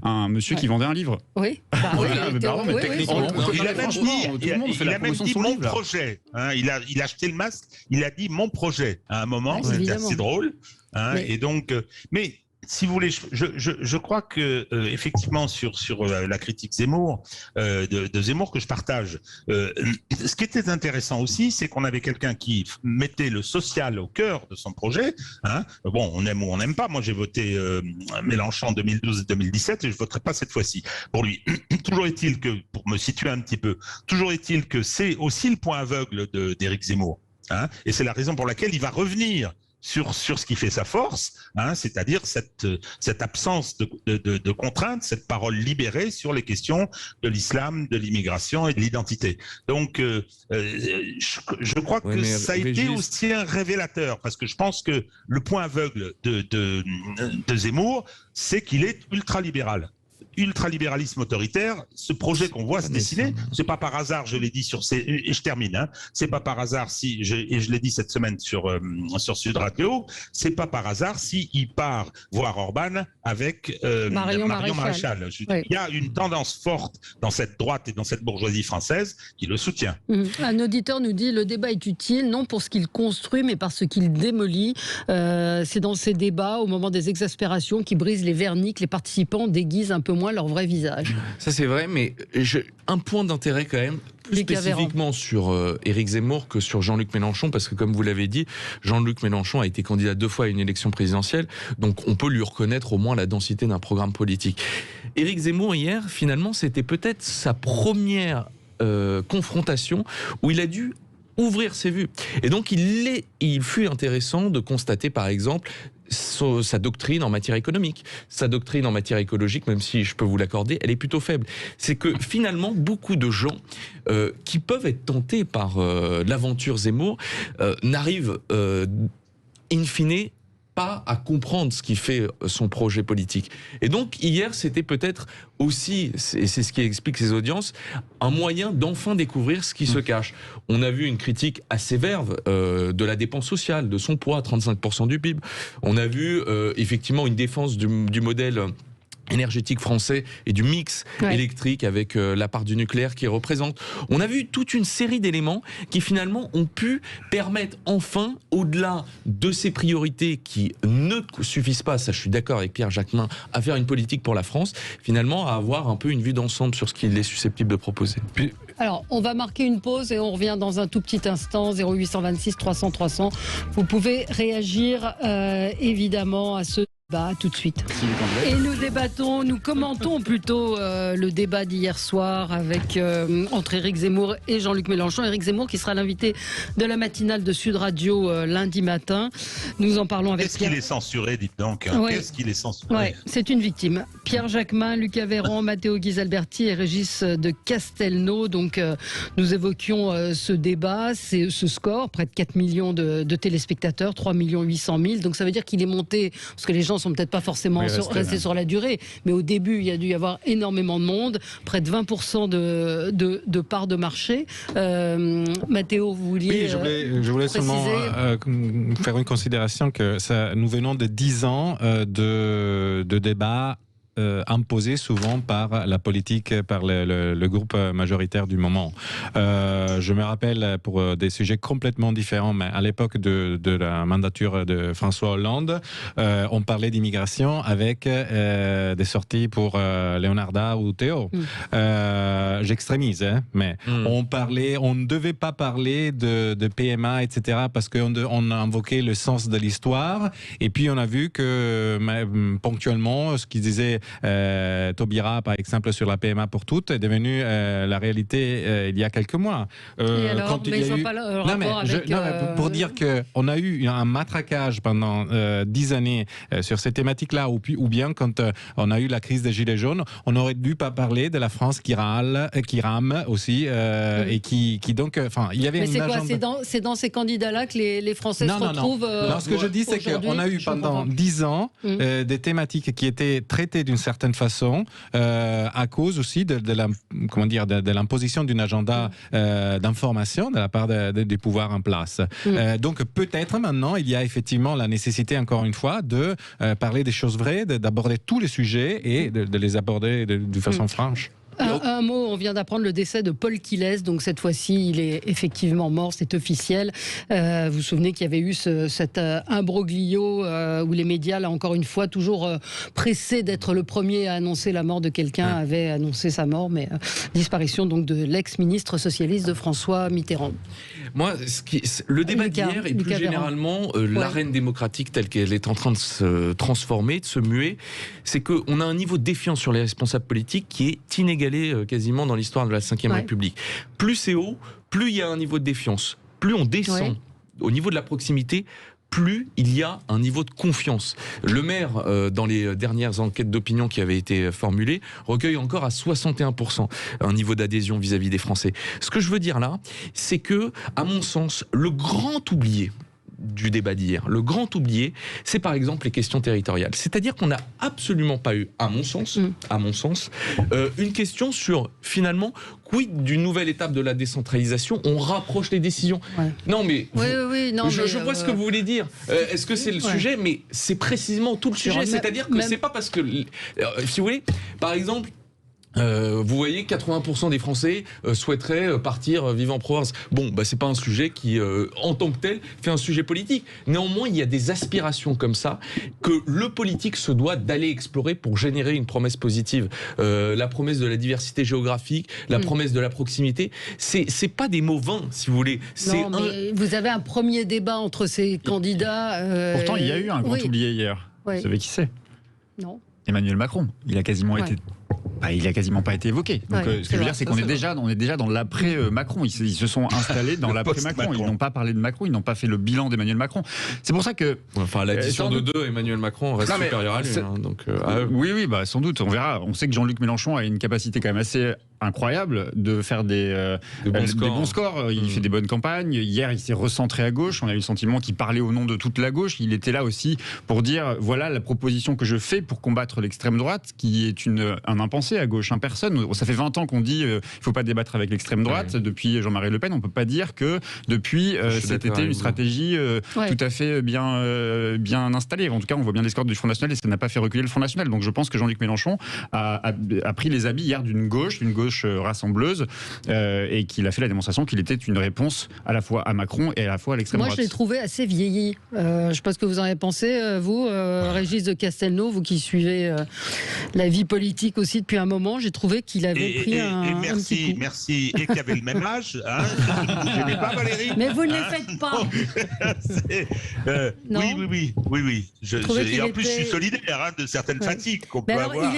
[SPEAKER 2] un monsieur qui vendait un livre.
[SPEAKER 1] Oui.
[SPEAKER 3] Mais techniquement, il a même dit mon projet. Il a acheté le masque. Il a dit mon projet. À un moment, c'était assez drôle. Et donc, mais si vous voulez, je crois que effectivement sur la critique Zemmour, de Zemmour que je partage, ce qui était intéressant aussi, c'est qu'on avait quelqu'un qui mettait le social au cœur de son projet. Bon, on aime ou on n'aime pas. Moi, j'ai voté Mélenchon en 2012 et 2017 et je voterai pas cette fois-ci pour lui. Toujours est-il que, pour me situer un petit peu, c'est aussi le point aveugle d'Éric Zemmour. Et c'est la raison pour laquelle il va revenir sur ce qui fait sa force, c'est-à-dire cette absence de contraintes, cette parole libérée sur les questions de l'islam, de l'immigration et de l'identité. Donc, je crois que ça a été aussi un révélateur, parce que je pense que le point aveugle de Zemmour, c'est qu'il est ultralibéral. Ultralibéralisme autoritaire, ce projet qu'on voit se dessiner, c'est pas par hasard, je l'ai dit et je termine, c'est pas par hasard et je l'ai dit cette semaine sur Sud Radio, c'est pas par hasard il part voir Orban avec Marion Maréchal. Il y a une tendance forte dans cette droite et dans cette bourgeoisie française qui le soutient.
[SPEAKER 1] Un auditeur nous dit le débat est utile, non pour ce qu'il construit, mais par ce qu'il démolit. C'est dans ces débats, au moment des exaspérations, qui brisent les vernis, que les participants déguisent un peu moins leur vrai visage.
[SPEAKER 5] Ça c'est vrai, mais un point d'intérêt quand même, plus spécifiquement sur Éric Zemmour que sur Jean-Luc Mélenchon, parce que comme vous l'avez dit, Jean-Luc Mélenchon a été candidat 2 fois à une élection présidentielle, donc on peut lui reconnaître au moins la densité d'un programme politique. Éric Zemmour hier, finalement, c'était peut-être sa première confrontation où il a dû ouvrir ses vues. Et donc il fut intéressant de constater par exemple sa doctrine en matière économique, sa doctrine en matière écologique, même si je peux vous l'accorder, elle est plutôt faible. C'est que finalement, beaucoup de gens qui peuvent être tentés par l'aventure Zemmour n'arrivent in fine pas à comprendre ce qui fait son projet politique. Et donc hier, c'était peut-être aussi, et c'est ce qui explique ces audiences, un moyen d'enfin découvrir ce qui se cache. On a vu une critique assez verve de la dépense sociale, de son poids, 35% du PIB. On a vu effectivement une défense du modèle énergétique français et du mix électrique avec la part du nucléaire qui représente. On a vu toute une série d'éléments qui finalement ont pu permettre enfin, au-delà de ces priorités qui ne suffisent pas, ça je suis d'accord avec Pierre Jacquemin, à faire une politique pour la France, finalement à avoir un peu une vue d'ensemble sur ce qu'il est susceptible de proposer.
[SPEAKER 1] Alors, on va marquer une pause et on revient dans un tout petit instant. 0826 300 300. Vous pouvez réagir évidemment à ce débat tout de suite. Et nous commentons plutôt le débat d'hier soir avec entre Éric Zemmour et Jean-Luc Mélenchon. Éric Zemmour qui sera l'invité de la matinale de Sud Radio lundi matin. Nous en parlons avec
[SPEAKER 3] Qu'est-ce qu'il est censuré, dites donc Qu'est-ce qu'il est censuré
[SPEAKER 1] c'est une victime. Pierre Jacquemin, Lucas Véran, Matteo Ghisalberti et Régis de Castelnau. Donc nous évoquions ce débat, ce score, près de 4 millions de téléspectateurs, 3 800 000. Donc ça veut dire qu'il est monté, parce que les gens sont peut-être pas forcément restés sur la durée, mais au début il y a dû y avoir énormément de monde, près de 20% de part de marché. Mathéo, vous vouliez
[SPEAKER 4] je voulais seulement faire une considération que nous venons de 10 ans de débats imposé souvent par la politique, par le groupe majoritaire du moment. Je me rappelle pour des sujets complètement différents, mais à l'époque de la mandature de François Hollande, on parlait d'immigration avec des sorties pour Leonarda ou Théo. J'extrémise, mais on ne devait pas parler de PMA, etc., parce qu'on a invoqué le sens de l'histoire, et puis on a vu que ponctuellement, ce qu'ils disaient Taubira, par exemple, sur la PMA pour toutes, est devenu la réalité il y a quelques mois. Pour dire qu'on a eu un matraquage pendant 10 années sur ces thématiques-là, ou bien quand on a eu la crise des Gilets jaunes, on aurait dû pas parler de la France qui rame aussi, et qui donc, enfin, il y avait.
[SPEAKER 1] Mais c'est dans ces candidats-là que les Français se retrouvent.
[SPEAKER 4] Non, ce que je dis, c'est qu'on a eu pendant 10 ans des thématiques qui étaient traitées d'une certaine façon, à cause aussi de l'imposition d'un agenda d'information de la part des pouvoirs en place. Donc peut-être maintenant, il y a effectivement la nécessité, encore une fois, de parler des choses vraies, d'aborder tous les sujets et de les aborder de façon franche.
[SPEAKER 1] Un mot, on vient d'apprendre le décès de Paul Quilès, donc cette fois-ci il est effectivement mort, c'est officiel. Vous vous souvenez qu'il y avait eu cet imbroglio où les médias, là encore une fois, toujours pressés d'être le premier à annoncer la mort de quelqu'un, avaient annoncé sa mort, mais disparition donc de l'ex-ministre socialiste de François Mitterrand.
[SPEAKER 5] Moi, le débat d'hier et plus généralement l'arène démocratique telle qu'elle est en train de se transformer, de se muer, c'est qu'on a un niveau de défiance sur les responsables politiques qui est inégalé quasiment dans l'histoire de la Ve République. Plus c'est haut, plus il y a un niveau de défiance. Plus on descend au niveau de la proximité, plus il y a un niveau de confiance. Le maire, dans les dernières enquêtes d'opinion qui avaient été formulées, recueille encore à 61% un niveau d'adhésion vis-à-vis des Français. Ce que je veux dire là, c'est que, à mon sens, le grand oublié du débat d'hier, le grand oublié, c'est par exemple les questions territoriales. C'est-à-dire qu'on n'a absolument pas eu, à mon sens, une question sur, finalement, quid d'une nouvelle étape de la décentralisation, on rapproche les décisions. Non, mais je vois ce que vous voulez dire. Est-ce que c'est le sujet? Mais c'est précisément tout le sujet. C'est-à-dire que c'est pas parce que, si vous voulez, par exemple, vous voyez, 80% des Français souhaiteraient partir vivre en province. Bon, c'est pas un sujet qui, en tant que tel, fait un sujet politique. Néanmoins, il y a des aspirations comme ça que le politique se doit d'aller explorer pour générer une promesse positive. La promesse de la diversité géographique, la promesse de la proximité, c'est pas des mots vains, si vous voulez.
[SPEAKER 1] Mais vous avez un premier débat entre ces candidats.
[SPEAKER 2] Pourtant, il y a eu un grand oublié hier. Vous savez qui c'est?
[SPEAKER 1] Non.
[SPEAKER 2] Emmanuel Macron. Il a quasiment été il a quasiment pas été évoqué. Donc, ce que je veux dire, c'est qu'on est déjà dans l'après Macron. Ils se sont installés dans l'après Macron. Ils n'ont pas parlé de Macron, ils n'ont pas fait le bilan d'Emmanuel Macron. C'est pour ça que,
[SPEAKER 5] enfin, l'addition de 2, Emmanuel Macron reste supérieur à lui. Donc,
[SPEAKER 2] oui, sans doute, on verra. On sait que Jean-Luc Mélenchon a une capacité quand même assez incroyable de faire des bons scores. Il fait des bonnes campagnes. Hier, il s'est recentré à gauche. On a eu le sentiment qu'il parlait au nom de toute la gauche. Il était là aussi pour dire voilà la proposition que je fais pour combattre l'extrême droite, qui est un impensé à gauche. Personne. Ça fait 20 ans qu'on dit il ne faut pas débattre avec l'extrême droite. Depuis Jean-Marie Le Pen, on ne peut pas dire que depuis cet été une stratégie tout à fait bien installée. En tout cas, on voit bien les scores du Front National et ça n'a pas fait reculer le Front National. Donc je pense que Jean-Luc Mélenchon a pris les habits hier d'une gauche rassembleuse et qu'il a fait la démonstration qu'il était une réponse à la fois à Macron et à la fois à l'extrême droite.
[SPEAKER 1] Moi, je l'ai trouvé assez vieilli. Je ne sais pas ce que vous en avez pensé, vous, Régis de Castelnau, vous qui suivez la vie politique aussi depuis un moment. J'ai trouvé qu'il avait pris un petit coup.
[SPEAKER 3] Merci. Et qu'il avait le même âge. Hein. Je n'aimais pas Valérie.
[SPEAKER 1] Mais vous ne les faites pas.
[SPEAKER 3] Oui. Et en plus, je suis solidaire de certaines fatigues qu'on peut avoir.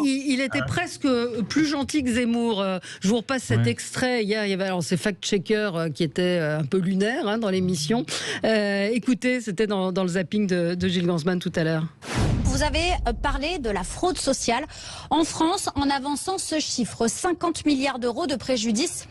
[SPEAKER 1] Il était presque plus gentil que Zemmour. Je vous repasse cet extrait. Hier, il y avait ces fact-checkers qui étaient un peu lunaires dans l'émission. Écoutez, c'était dans le zapping de Gilles Gansman tout à l'heure.
[SPEAKER 6] Vous avez parlé de la fraude sociale en France en avançant ce chiffre, 50 milliards d'euros de préjudice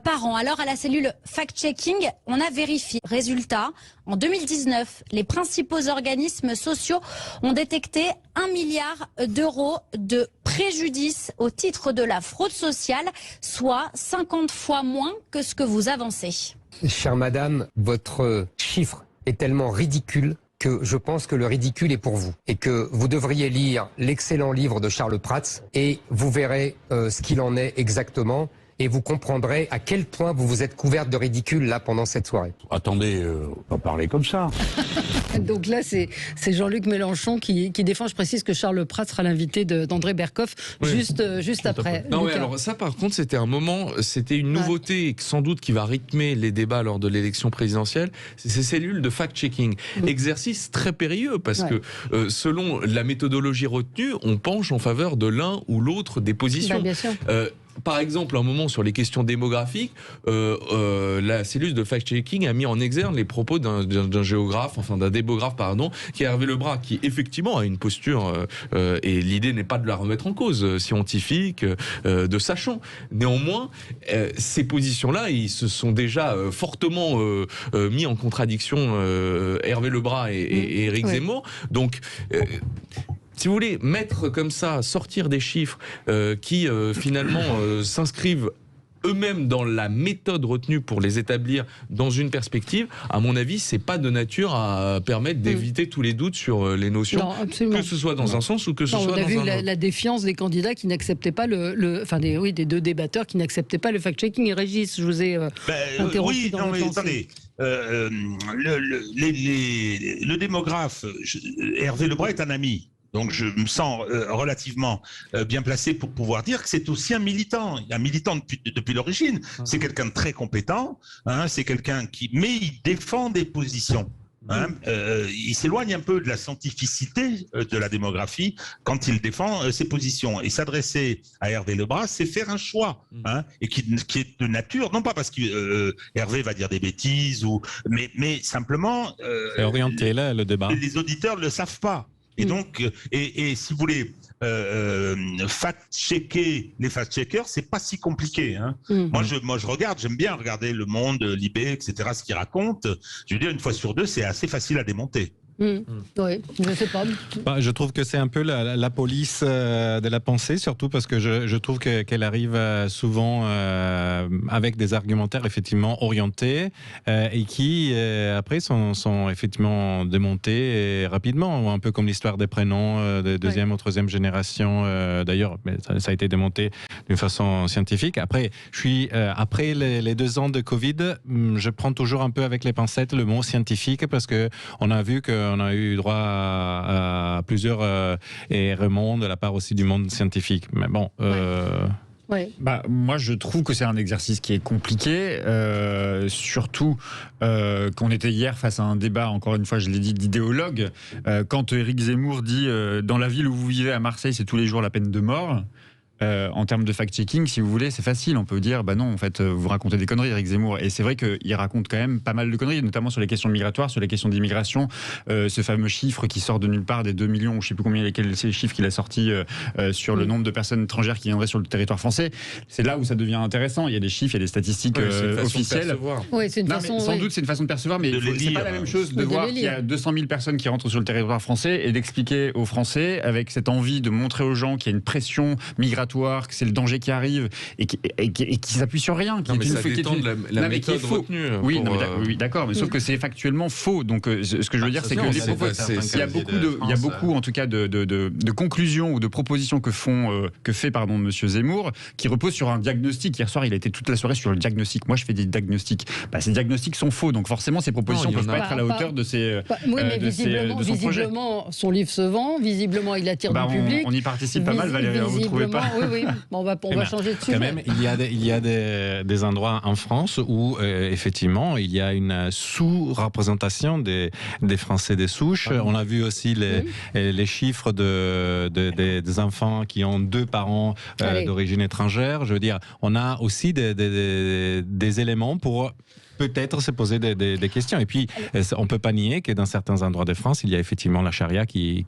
[SPEAKER 6] par an. Alors à la cellule fact-checking, on a vérifié. Résultat, en 2019, les principaux organismes sociaux ont détecté 1 milliard d'euros de préjudice au titre de la fraude sociale, soit 50 fois moins que ce que vous avancez.
[SPEAKER 7] Chère madame, votre chiffre est tellement ridicule que je pense que le ridicule est pour vous et que vous devriez lire l'excellent livre de Charles Prats et vous verrez ce qu'il en est exactement et vous comprendrez à quel point vous vous êtes couverte de ridicule là pendant cette soirée.
[SPEAKER 8] Attendez, on va parler comme ça.
[SPEAKER 1] Donc là, c'est Jean-Luc Mélenchon qui défend. Je précise que Charles Prats sera l'invité d'André Berkoff juste après.
[SPEAKER 5] Non, mais alors ça, par contre, c'était une nouveauté et sans doute qui va rythmer les débats lors de l'élection présidentielle. C'est ces cellules de fact-checking. Exercice très périlleux parce que selon la méthodologie retenue, on penche en faveur de l'un ou l'autre des positions.
[SPEAKER 1] Bien sûr.
[SPEAKER 5] Par exemple, un moment sur les questions démographiques, la cellule de fact-checking a mis en exergue les propos d'un géographe, enfin d'un démographe, pardon, qui est Hervé Lebras, qui effectivement a une posture, et l'idée n'est pas de la remettre en cause, scientifique, de sachant. Néanmoins, ces positions-là, ils se sont déjà fortement mis en contradiction, Hervé Lebras et Éric Zemmour. Donc, si vous voulez, mettre comme ça, sortir des chiffres qui finalement s'inscrivent eux-mêmes dans la méthode retenue pour les établir dans une perspective, à mon avis, c'est pas de nature à permettre d'éviter tous les doutes sur les notions, que ce soit dans un sens ou que ce soit dans un autre.
[SPEAKER 1] On a vu la défiance des candidats qui n'acceptaient pas des deux débatteurs qui n'acceptaient pas le fact-checking. Et Régis, je vous ai interrompu dans la pensée.
[SPEAKER 3] Attendez, le démographe Hervé Lebras est un ami. Donc je me sens relativement bien placé pour pouvoir dire que c'est aussi un militant depuis l'origine. C'est quelqu'un de très compétent, c'est quelqu'un mais il défend des positions. Il s'éloigne un peu de la scientificité de la démographie quand il défend ses positions. Et s'adresser à Hervé Lebras, c'est faire un choix, et qui est de nature, non pas parce que Hervé va dire des bêtises, mais simplement...
[SPEAKER 4] c'est orienté là, le débat.
[SPEAKER 3] Les auditeurs ne le savent pas. Et donc, et si vous voulez fact-checker les fact-checkers, c'est pas si compliqué. Moi, je regarde, j'aime bien regarder Le Monde, Libé, etc., ce qu'ils racontent. Je veux dire, une fois sur deux, c'est assez facile à démonter.
[SPEAKER 1] Oui, je sais pas.
[SPEAKER 4] Je trouve que c'est un peu la police de la pensée, surtout parce que je trouve qu'elle arrive souvent avec des argumentaires effectivement orientés et qui après sont effectivement démontés rapidement, un peu comme l'histoire des prénoms de deuxième ou troisième génération. D'ailleurs, ça a été démonté d'une façon scientifique. Après, après les 2 ans de Covid, je prends toujours un peu avec les pincettes le mot scientifique parce que on a vu qu'on a eu droit à plusieurs remous de la part aussi du monde scientifique. Mais bon...
[SPEAKER 2] moi, je trouve que c'est un exercice qui est compliqué, surtout qu'on était hier face à un débat, encore une fois, je l'ai dit, d'idéologues. Quand Éric Zemmour dit « Dans la ville où vous vivez à Marseille, c'est tous les jours la peine de mort », en termes de fact-checking, si vous voulez, c'est facile. On peut dire, bah non, en fait, vous racontez des conneries, Éric Zemmour. Et c'est vrai qu'il raconte quand même pas mal de conneries, notamment sur les questions migratoires, sur les questions d'immigration. Ce fameux chiffre qui sort de nulle part des 2 millions, ou je sais plus combien, c'est les chiffres qu'il a sortis sur le nombre de personnes étrangères qui viendraient sur le territoire français. C'est là où ça devient intéressant. Il y a des chiffres, il y a des statistiques officielles.
[SPEAKER 1] Oui, c'est une façon.
[SPEAKER 2] Sans doute, c'est une façon de percevoir, mais c'est pas la même chose de voir qu'il y a 200 000 personnes qui rentrent sur le territoire français et d'expliquer aux Français, avec cette envie de montrer aux gens qu'il y a une pression migratoire, que c'est le danger qui arrive et qui s'appuie sur rien.
[SPEAKER 5] Non, mais ça détend de la méthode retenue.
[SPEAKER 2] Oui, d'accord, mais sauf que c'est factuellement faux. Donc, ce que je veux dire, c'est que il y a beaucoup, en tout cas, de conclusions ou de propositions que fait Monsieur Zemmour, qui reposent sur un diagnostic. Hier soir, il a été toute la soirée sur le diagnostic. Moi, je fais des diagnostics. Ces diagnostics sont faux, donc forcément, ces propositions ne peuvent pas être à la hauteur de ses.
[SPEAKER 1] Oui, mais visiblement, son livre se vend. Visiblement, il attire du public.
[SPEAKER 2] On y participe pas mal, Valérie. Vous ne trouvez pas?
[SPEAKER 1] Oui. On va changer de sujet.
[SPEAKER 4] Quand même, il y a des endroits en France où effectivement, il y a une sous-représentation des Français des souches. On a vu aussi les chiffres des enfants qui ont 2 parents d'origine étrangère. Je veux dire, on a aussi des éléments pour peut-être se poser des questions. Et puis, on ne peut pas nier que dans certains endroits de France, il y a effectivement la charia qui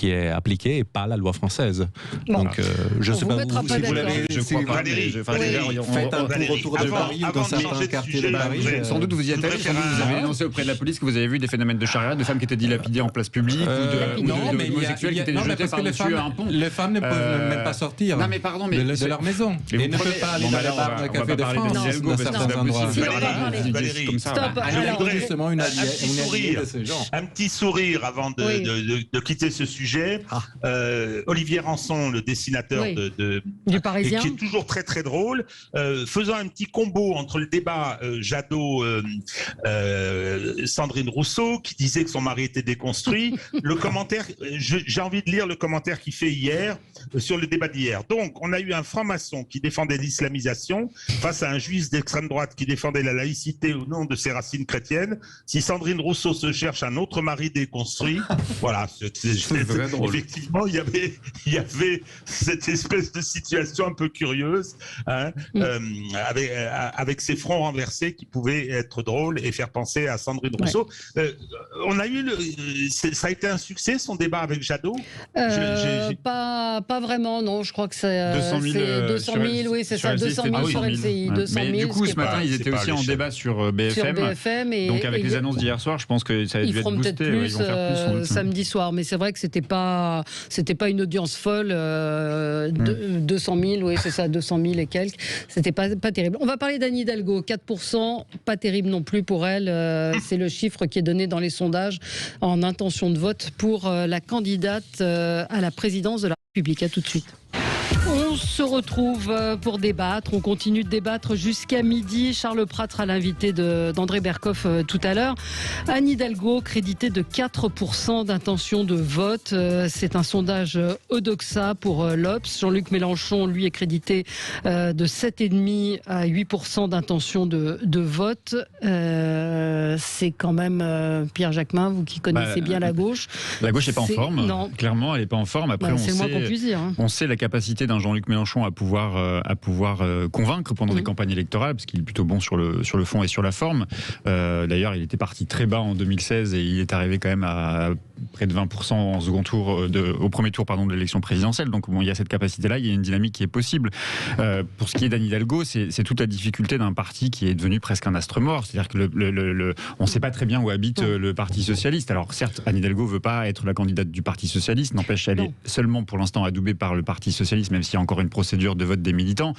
[SPEAKER 4] est appliquée et pas la loi française.
[SPEAKER 1] Bon.
[SPEAKER 4] Donc, je ne sais pas
[SPEAKER 2] si vous l'avez. Je crois pas.
[SPEAKER 4] Faites un tour autour de Paris ou dans certains quartiers de Paris.
[SPEAKER 2] Sans doute vous y êtes allé. Vous avez dénoncé auprès de la police que vous avez vu des phénomènes de charia, de femmes qui étaient dilapidées en place publique ou d'homosexuels qui étaient jetés par-dessus un pont.
[SPEAKER 4] Les femmes ne peuvent même pas sortir de leur maison. Et ne peuvent pas aller dans les bars de Café de France dans certains endroits.
[SPEAKER 3] Valérie,
[SPEAKER 1] stop.
[SPEAKER 4] Justement
[SPEAKER 3] un petit sourire avant de quitter ce sujet. Olivier Ranson, le dessinateur
[SPEAKER 1] du Parisien,
[SPEAKER 3] qui est toujours très très drôle, faisant un petit combo entre le débat Jadot Sandrine Rousseau, qui disait que son mari était déconstruit. Le commentaire, j'ai envie de lire le commentaire qu'il fait hier sur le débat d'hier. Donc, on a eu un franc-maçon qui défendait l'islamisation face à un juif d'extrême droite qui défendait la laïcité au nom de ses racines chrétiennes. Si Sandrine Rousseau se cherche un autre mari déconstruit, voilà, effectivement, il y avait cette espèce de situation un peu curieuse, avec ces fronts renversés qui pouvaient être drôles et faire penser à Sandrine Rousseau. On a eu ça a été un succès, son débat avec Jadot.
[SPEAKER 1] Pas vraiment, non. Je crois que c'est
[SPEAKER 2] 200 000,
[SPEAKER 1] oui, c'est ça, 200 000 sur LCI.
[SPEAKER 2] Mais du coup, ce matin, ils étaient aussi en débat sur BFM. Donc, avec les annonces d'hier soir, je pense que ça a dû être boosté.
[SPEAKER 1] Ils vont faire plus samedi soir. Mais c'est vrai que c'était pas une audience folle. 200 000, oui, c'est ça, 200 000 et quelques. C'était pas terrible. On va parler d'Anne Hidalgo. 4%, pas terrible non plus pour elle. C'est le chiffre qui est donné dans les sondages en intention de vote pour la candidate à la présidence de la République. À tout de suite. On se retrouve pour débattre. On continue de débattre jusqu'à midi. Charles Prats sera l'invité d'André Berkoff tout à l'heure. Anne Hidalgo, créditée de 4% d'intention de vote. C'est un sondage Odoxa pour l'Obs. Jean-Luc Mélenchon, lui, est crédité de 7,5 à 8% d'intention de vote. C'est quand même, Pierre Jacquemin, vous qui connaissez bien la gauche.
[SPEAKER 2] La gauche n'est pas en forme.
[SPEAKER 1] Non.
[SPEAKER 2] Clairement, elle n'est pas en forme. Après,
[SPEAKER 1] c'est le moins qu'on puisse dire.
[SPEAKER 2] On sait la capacité d'un Jean-Luc Mélenchon à pouvoir convaincre pendant des campagnes électorales, parce qu'il est plutôt bon sur le fond et sur la forme. D'ailleurs, il était parti très bas en 2016 et il est arrivé quand même à près de 20% en second tour, au premier tour de l'élection présidentielle. Donc il y a cette capacité-là, il y a une dynamique qui est possible. Pour ce qui est d'Anne Hidalgo, c'est toute la difficulté d'un parti qui est devenu presque un astre mort. C'est-à-dire que on ne sait pas très bien où habite le Parti socialiste. Alors certes, Anne Hidalgo ne veut pas être la candidate du Parti socialiste, n'empêche, elle est seulement pour l'instant adoubée par le Parti socialiste, même s'il y a encore une procédure de vote des militants,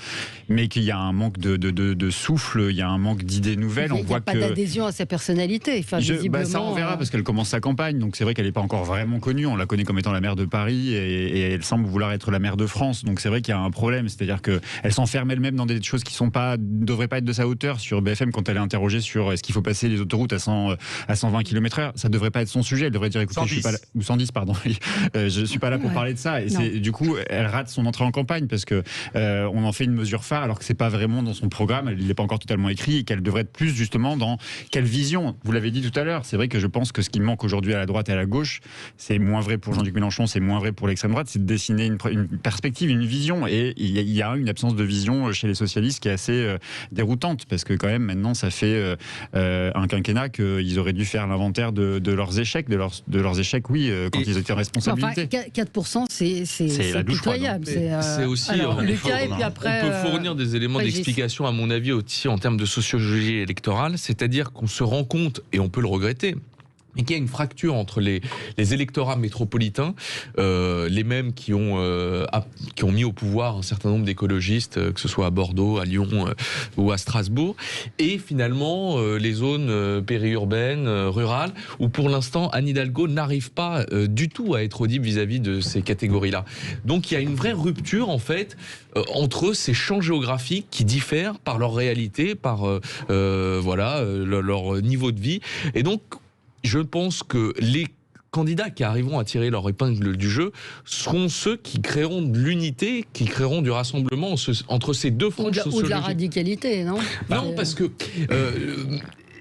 [SPEAKER 2] mais qu'il y a un manque de souffle, il y a un manque d'idées nouvelles.
[SPEAKER 1] Il n'y a pas d'adhésion à sa personnalité. Visiblement,
[SPEAKER 2] ça on verra, parce qu'elle commence sa campagne, donc c'est vrai qu'elle n'est pas encore vraiment connue. On la connaît comme étant la maire de Paris et elle semble vouloir être la maire de France. Donc c'est vrai qu'il y a un problème, c'est-à-dire qu'elle s'enferme elle-même dans des choses qui ne devraient pas être de sa hauteur. Sur BFM, quand elle est interrogée sur est-ce qu'il faut passer les autoroutes à 120 km/h, ça ne devrait pas être son sujet. Elle devrait dire écoutez,
[SPEAKER 3] 110.
[SPEAKER 2] je suis pas là, ou 110, pardon. Je suis pas là pour parler de ça. Et du coup, elle rate son entrée en campagne parce que on en fait une mesure phare alors que c'est pas vraiment dans son programme. Il n'est pas encore totalement écrit et qu'elle devrait être plus justement dans quelle vision. Vous l'avez dit tout à l'heure. C'est vrai que je pense que ce qui manque aujourd'hui à la droite et à la gauche, gauche, c'est moins vrai pour Jean-Luc Mélenchon, c'est moins vrai pour l'extrême droite, c'est de dessiner une perspective, une vision. Et il y a une absence de vision chez les socialistes qui est assez déroutante, parce que quand même maintenant ça fait un quinquennat qu'ils auraient dû faire l'inventaire de leurs échecs, de leurs échecs, quand ils étaient en responsabilité.
[SPEAKER 1] Enfin, 4%, c'est
[SPEAKER 2] la douche
[SPEAKER 1] pitoyable.
[SPEAKER 5] C'est aussi.
[SPEAKER 1] Lucas, et puis après,
[SPEAKER 5] on peut fournir des éléments d'explication, à mon avis, aussi en termes de sociologie électorale, c'est-à-dire qu'on se rend compte, et on peut le regretter, et qu'il y a une fracture entre les électorats métropolitains, les mêmes qui ont mis au pouvoir un certain nombre d'écologistes, que ce soit à Bordeaux, à Lyon ou à Strasbourg, et finalement les zones périurbaines, rurales, où pour l'instant Anne Hidalgo n'arrive pas du tout à être audible vis-à-vis de ces catégories-là. Donc il y a une vraie rupture en fait entre ces champs géographiques qui diffèrent par leur réalité, par leur niveau de vie, et donc je pense que les candidats qui arriveront à tirer leur épingle du jeu seront ceux qui créeront de l'unité, qui créeront du rassemblement entre ces deux franges sociologiques.
[SPEAKER 1] Ou de la radicalité, non ?
[SPEAKER 5] Non, parce que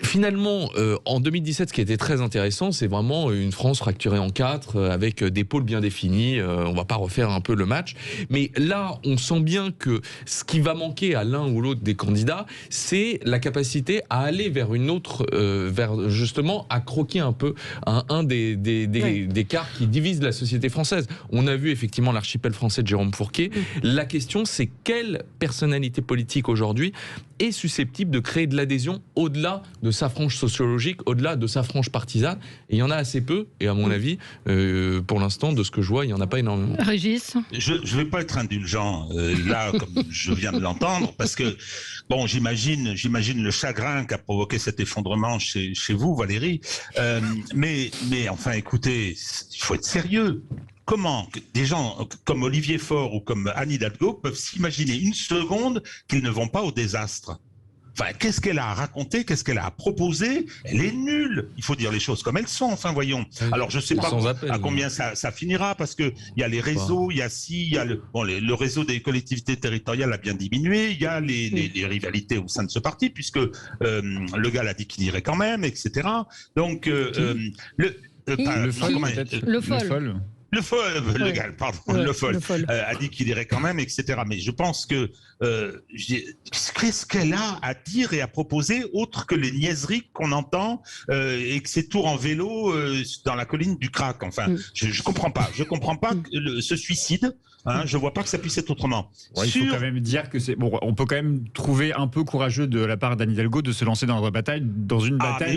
[SPEAKER 5] finalement, en 2017, ce qui était très intéressant, c'est vraiment une France fracturée en 4, avec des pôles bien définis. On va pas refaire un peu le match. Mais là, on sent bien que ce qui va manquer à l'un ou l'autre des candidats, c'est la capacité à aller vers une autre, vers justement, à croquer un peu un des cartes qui divisent la société française. On a vu effectivement l'archipel français de Jérôme Fourquet. La question, c'est quelle personnalité politique aujourd'hui est susceptible de créer de l'adhésion au-delà de sa frange sociologique, au-delà de sa frange partisane. Et il y en a assez peu, et à mon avis, pour l'instant, de ce que je vois, il n'y en a pas énormément.
[SPEAKER 1] Régis ?
[SPEAKER 3] Je ne vais pas être indulgent, là, comme je viens de l'entendre, parce que, bon, j'imagine le chagrin qu'a provoqué cet effondrement chez vous, Valérie, mais enfin, écoutez, il faut être sérieux. Comment des gens comme Olivier Faure ou comme Anne Hidalgo peuvent s'imaginer une seconde qu'ils ne vont pas au désastre ? Enfin, qu'est-ce qu'elle a à raconter ? Qu'est-ce qu'elle a à proposer ? Elle est nulle. Il faut dire les choses comme elles sont. Enfin, voyons. Alors, je ne sais pas à combien ça finira, parce que il y a les réseaux, il y a le réseau des collectivités territoriales a bien diminué. Il y a les rivalités au sein de ce parti, puisque Le Gall a dit qu'il irait quand même, etc. Donc, Le Foll a dit qu'il irait quand même, etc. Mais je pense que qu'est-ce qu'elle a à dire et à proposer autre que les niaiseries qu'on entend et que ces tours en vélo dans la colline du Crac. Enfin, je comprends pas. Je comprends pas ce suicide. Je vois pas que ça puisse être autrement.
[SPEAKER 2] Ouais, il faut quand même dire que c'est bon. On peut quand même trouver un peu courageux de la part d'Anne Hidalgo de se lancer dans une bataille,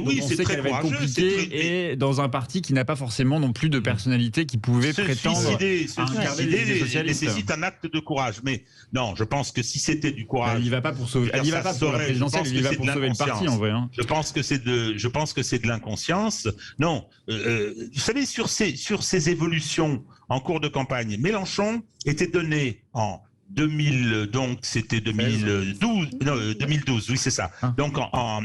[SPEAKER 3] oui,
[SPEAKER 2] dont on sait qu'elle va être compliquée, et dans un parti qui n'a pas forcément non plus de personnalité qui pouvait prétendre à incarner les idées socialistes.
[SPEAKER 3] Nécessite un acte de courage. Mais non, je pense que si c'était du courage,
[SPEAKER 2] elle y va pas pour sauver. Elle y va pas pour la présidentielle. Elle y va pour sauver le parti en vrai.
[SPEAKER 3] Je pense que c'est de l'inconscience. Non, vous savez, sur ces évolutions en cours de campagne, Mélenchon était donné en 2000, donc c'était 2012, oui c'est ça. Donc en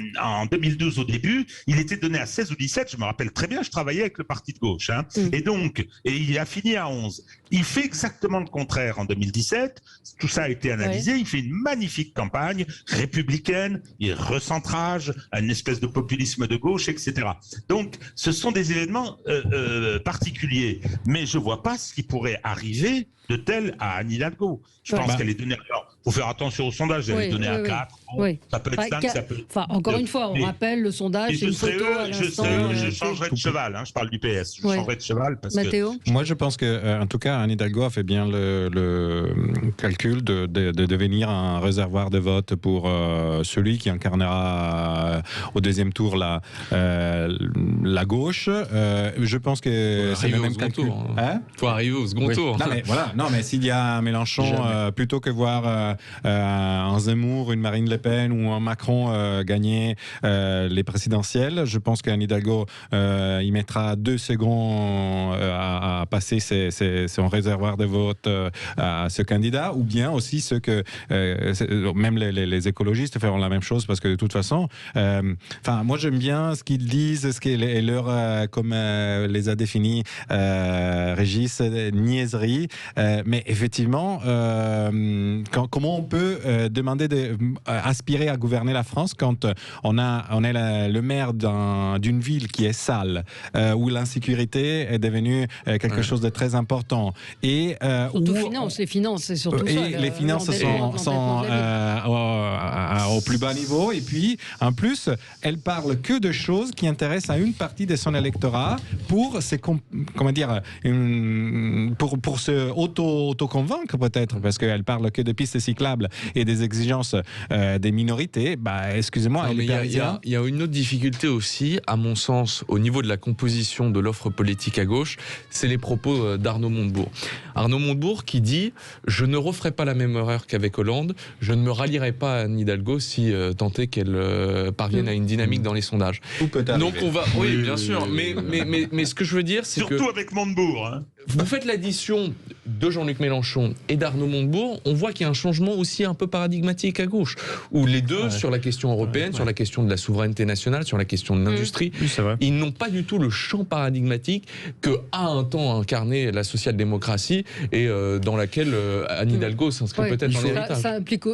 [SPEAKER 3] 2012 au début, il était donné à 16 ou 17, je me rappelle très bien, je travaillais avec le parti de gauche, et il a fini à 11. Il fait exactement le contraire en 2017, tout ça a été analysé, il fait une magnifique campagne républicaine, il recentrage, une espèce de populisme de gauche, etc. Donc ce sont des événements particuliers, mais je vois pas ce qui pourrait arriver de tel à Anne Hidalgo. Je pense qu'elle est donnée. Alors, il faut faire attention au sondage. Elle est donnée à 4. Ça peut être 5, ça peut.
[SPEAKER 1] Enfin, encore une fois, on rappelle le sondage. C'est une photo à l'instant.
[SPEAKER 3] Je changerai de cheval. Je parle du PS. Je changerai de cheval parce
[SPEAKER 1] Mathéo ?
[SPEAKER 4] Moi, je pense que, en tout cas, Anne Hidalgo a fait bien le calcul de devenir un réservoir de vote pour celui qui incarnera au deuxième tour la gauche. Je pense que c'est le même calcul.
[SPEAKER 5] Il faut arriver au second tour.
[SPEAKER 4] Non, mais voilà. Non, mais s'il y a un Mélenchon, plutôt que voir un Zemmour, une Marine Le Pen ou un Macron gagner les présidentielles, je pense qu'Anne Hidalgo il mettra 2 secondes à passer son réservoir de vote à ce candidat, ou bien aussi ceux que même les écologistes feront la même chose, parce que de toute façon, moi j'aime bien ce qu'ils disent, ce qu'est leur, comme les a définis Régis, niaiserie, mais effectivement, comment on peut demander aspirer à gouverner la France quand on est le maire d'une ville qui est sale, où l'insécurité est devenue quelque chose de très important, et
[SPEAKER 1] surtout les finances, c'est surtout ça.
[SPEAKER 4] Et les finances sont au plus bas niveau, et puis en plus, elle parle que de choses qui intéressent à une partie de son électorat pour se auto-convaincre peut-être, parce qu'elle parle que de pistes cyclables et des exigences des minorités. Excusez-moi,
[SPEAKER 5] il y a une autre difficulté aussi, à mon sens, au niveau de la composition de l'offre politique à gauche, c'est les propos d'Arnaud Montebourg. Arnaud Montebourg qui dit « Je ne referai pas la même erreur qu'avec Hollande, je ne me rallierai pas à Anne Hidalgo si tant est qu'elle parvienne à une dynamique dans les sondages. » Donc on va... Oui, bien sûr, mais ce que je veux dire, c'est que...
[SPEAKER 3] Surtout avec Montebourg, hein.
[SPEAKER 5] Vous faites l'addition de Jean-Luc Mélenchon et d'Arnaud Montebourg, on voit qu'il y a un changement aussi un peu paradigmatique à gauche, où les deux, sur la question européenne, sur la question de la souveraineté nationale, sur la question de l'industrie, ils n'ont pas du tout le champ paradigmatique que a un temps incarné la social-démocratie et dans laquelle Anne Hidalgo s'inscrit peut-être en héritage.
[SPEAKER 1] Ça implique,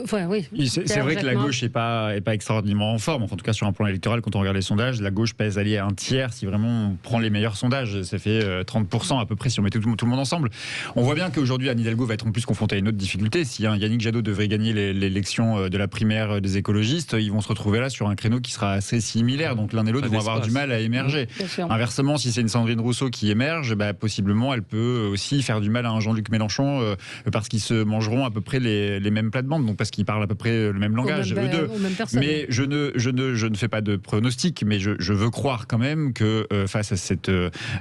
[SPEAKER 2] c'est vrai que la gauche n'est pas extraordinairement en forme. En tout cas, sur un plan électoral, quand on regarde les sondages, la gauche pèse alliée à un tiers si vraiment on prend les meilleurs sondages. Ça fait 30% à peu près si on met tout le monde ensemble. On voit bien qu'aujourd'hui, Anne Hidalgo va être en plus confrontée à une autre difficulté. Si Yannick Jadot devrait gagner l'élection de la primaire des écologistes, ils vont se retrouver là sur un créneau qui sera assez similaire. Donc l'un et l'autre vont avoir du mal à émerger. Inversement, si c'est une Sandrine Rousseau qui émerge, possiblement elle peut aussi faire du mal à un Jean-Luc Mélenchon parce qu'ils se mangeront à peu près les mêmes plates-bandes, donc parce qu'ils parlent à peu près le même langage, eux deux. Mais je ne fais pas de pronostic, mais je veux croire quand même que face à cette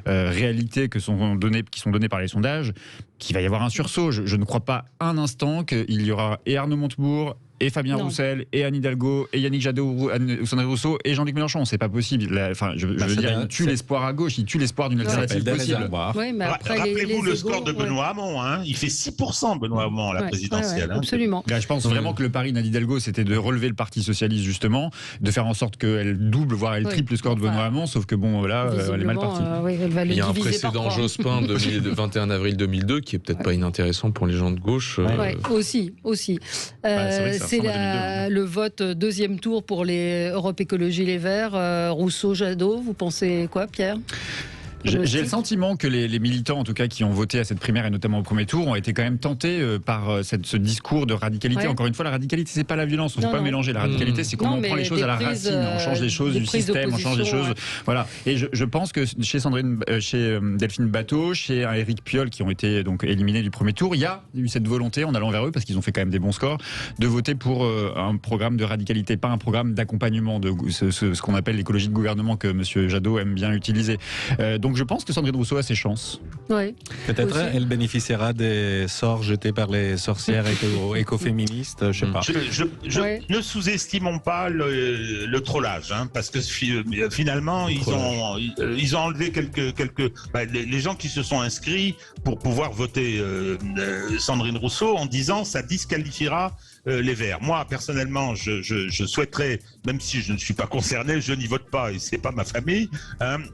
[SPEAKER 2] réalité qui sont données par les sondages, qu'il va y avoir un sursaut. Je ne crois pas un instant qu'il y aura et Arnaud Montebourg, et Fabien Roussel, et Anne Hidalgo, et Yannick Jadot, ou Sandrine Rousseau, et Jean-Luc Mélenchon. C'est pas possible. Je veux dire, il tue l'espoir à gauche, il tue l'espoir d'une alternative possible.
[SPEAKER 3] Rappelez-vous le score de Benoît Hamon. Il fait 6% Benoît Hamon à la présidentielle.
[SPEAKER 1] Absolument.
[SPEAKER 2] Là, je pense vraiment que le pari d'Anne Hidalgo, c'était de relever le Parti socialiste, justement, de faire en sorte qu'elle double, voire elle triple le score de Benoît Hamon, sauf que elle est mal partie.
[SPEAKER 5] Il y a un précédent Jospin de 21 avril 2002 qui est peut-être pas inintéressant pour les gens de gauche.
[SPEAKER 1] Aussi. C'est le vote deuxième tour pour les Europe Écologie Les Verts. Rousseau-Jadot, vous pensez quoi, Pierre ?
[SPEAKER 2] J'ai le sentiment que les militants, en tout cas, qui ont voté à cette primaire et notamment au premier tour, ont été quand même tentés par ce discours de radicalité. Encore une fois, la radicalité, c'est pas la violence, on ne peut pas mélanger. La radicalité, c'est comment on prend les choses à la racine, on change les choses du système, on change les choses. Voilà. Et je pense que chez Delphine Batho, chez Éric Piolle, qui ont été donc éliminés du premier tour, il y a eu cette volonté, en allant vers eux, parce qu'ils ont fait quand même des bons scores, de voter pour un programme de radicalité, pas un programme d'accompagnement de ce qu'on appelle l'écologie de gouvernement que M. Jadot aime bien utiliser. Donc je pense que Sandrine Rousseau a ses chances.
[SPEAKER 4] Peut-être elle bénéficiera des sorts jetés par les sorcières écoféministes, je sais pas.
[SPEAKER 3] Ne sous-estimons pas le trollage, parce que finalement ils ont enlevé les gens qui se sont inscrits pour pouvoir voter Sandrine Rousseau en disant ça disqualifiera les Verts. Moi, personnellement, je souhaiterais, même si je ne suis pas concerné, je n'y vote pas et c'est pas ma famille,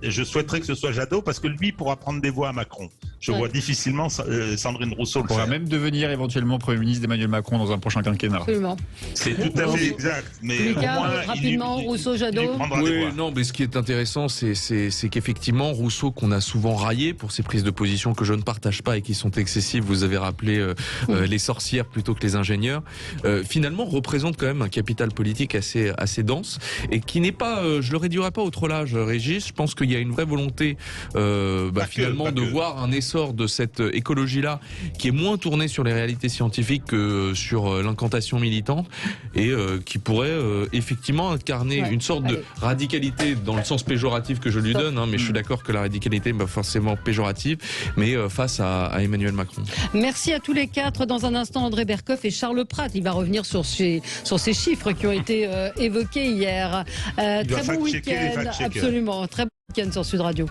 [SPEAKER 3] je souhaiterais que ce soit Jadot parce que lui pourra prendre des voix à Macron. Je vois difficilement Sandrine Rousseau le faire.
[SPEAKER 2] Pourra même devenir éventuellement Premier ministre d'Emmanuel Macron dans un prochain quinquennat.
[SPEAKER 1] Absolument.
[SPEAKER 3] C'est tout à fait exact. Mais au moins,
[SPEAKER 1] rapidement, Rousseau-Jadot.
[SPEAKER 5] Non, mais ce qui est intéressant, c'est qu'effectivement, Rousseau, qu'on a souvent raillé pour ses prises de position que je ne partage pas et qui sont excessives, vous avez rappelé les sorcières plutôt que les ingénieurs, finalement représente quand même un capital politique assez dense et qui n'est pas, je le réduirais pas au trollage, Régis. Je pense qu'il y a une vraie volonté finalement de voir un essor de cette écologie-là qui est moins tournée sur les réalités scientifiques que sur l'incantation militante et qui pourrait effectivement incarner une sorte de radicalité dans le sens péjoratif que je lui donne, mais je suis d'accord que la radicalité n'est pas forcément péjorative, mais face à Emmanuel Macron.
[SPEAKER 1] Merci à tous les quatre. Dans un instant, André Berkoff et Charles Pratt. Il va revenir sur ces chiffres qui ont été évoqués hier. Très bon week-end. Absolument. Très bon week-end sur Sud Radio.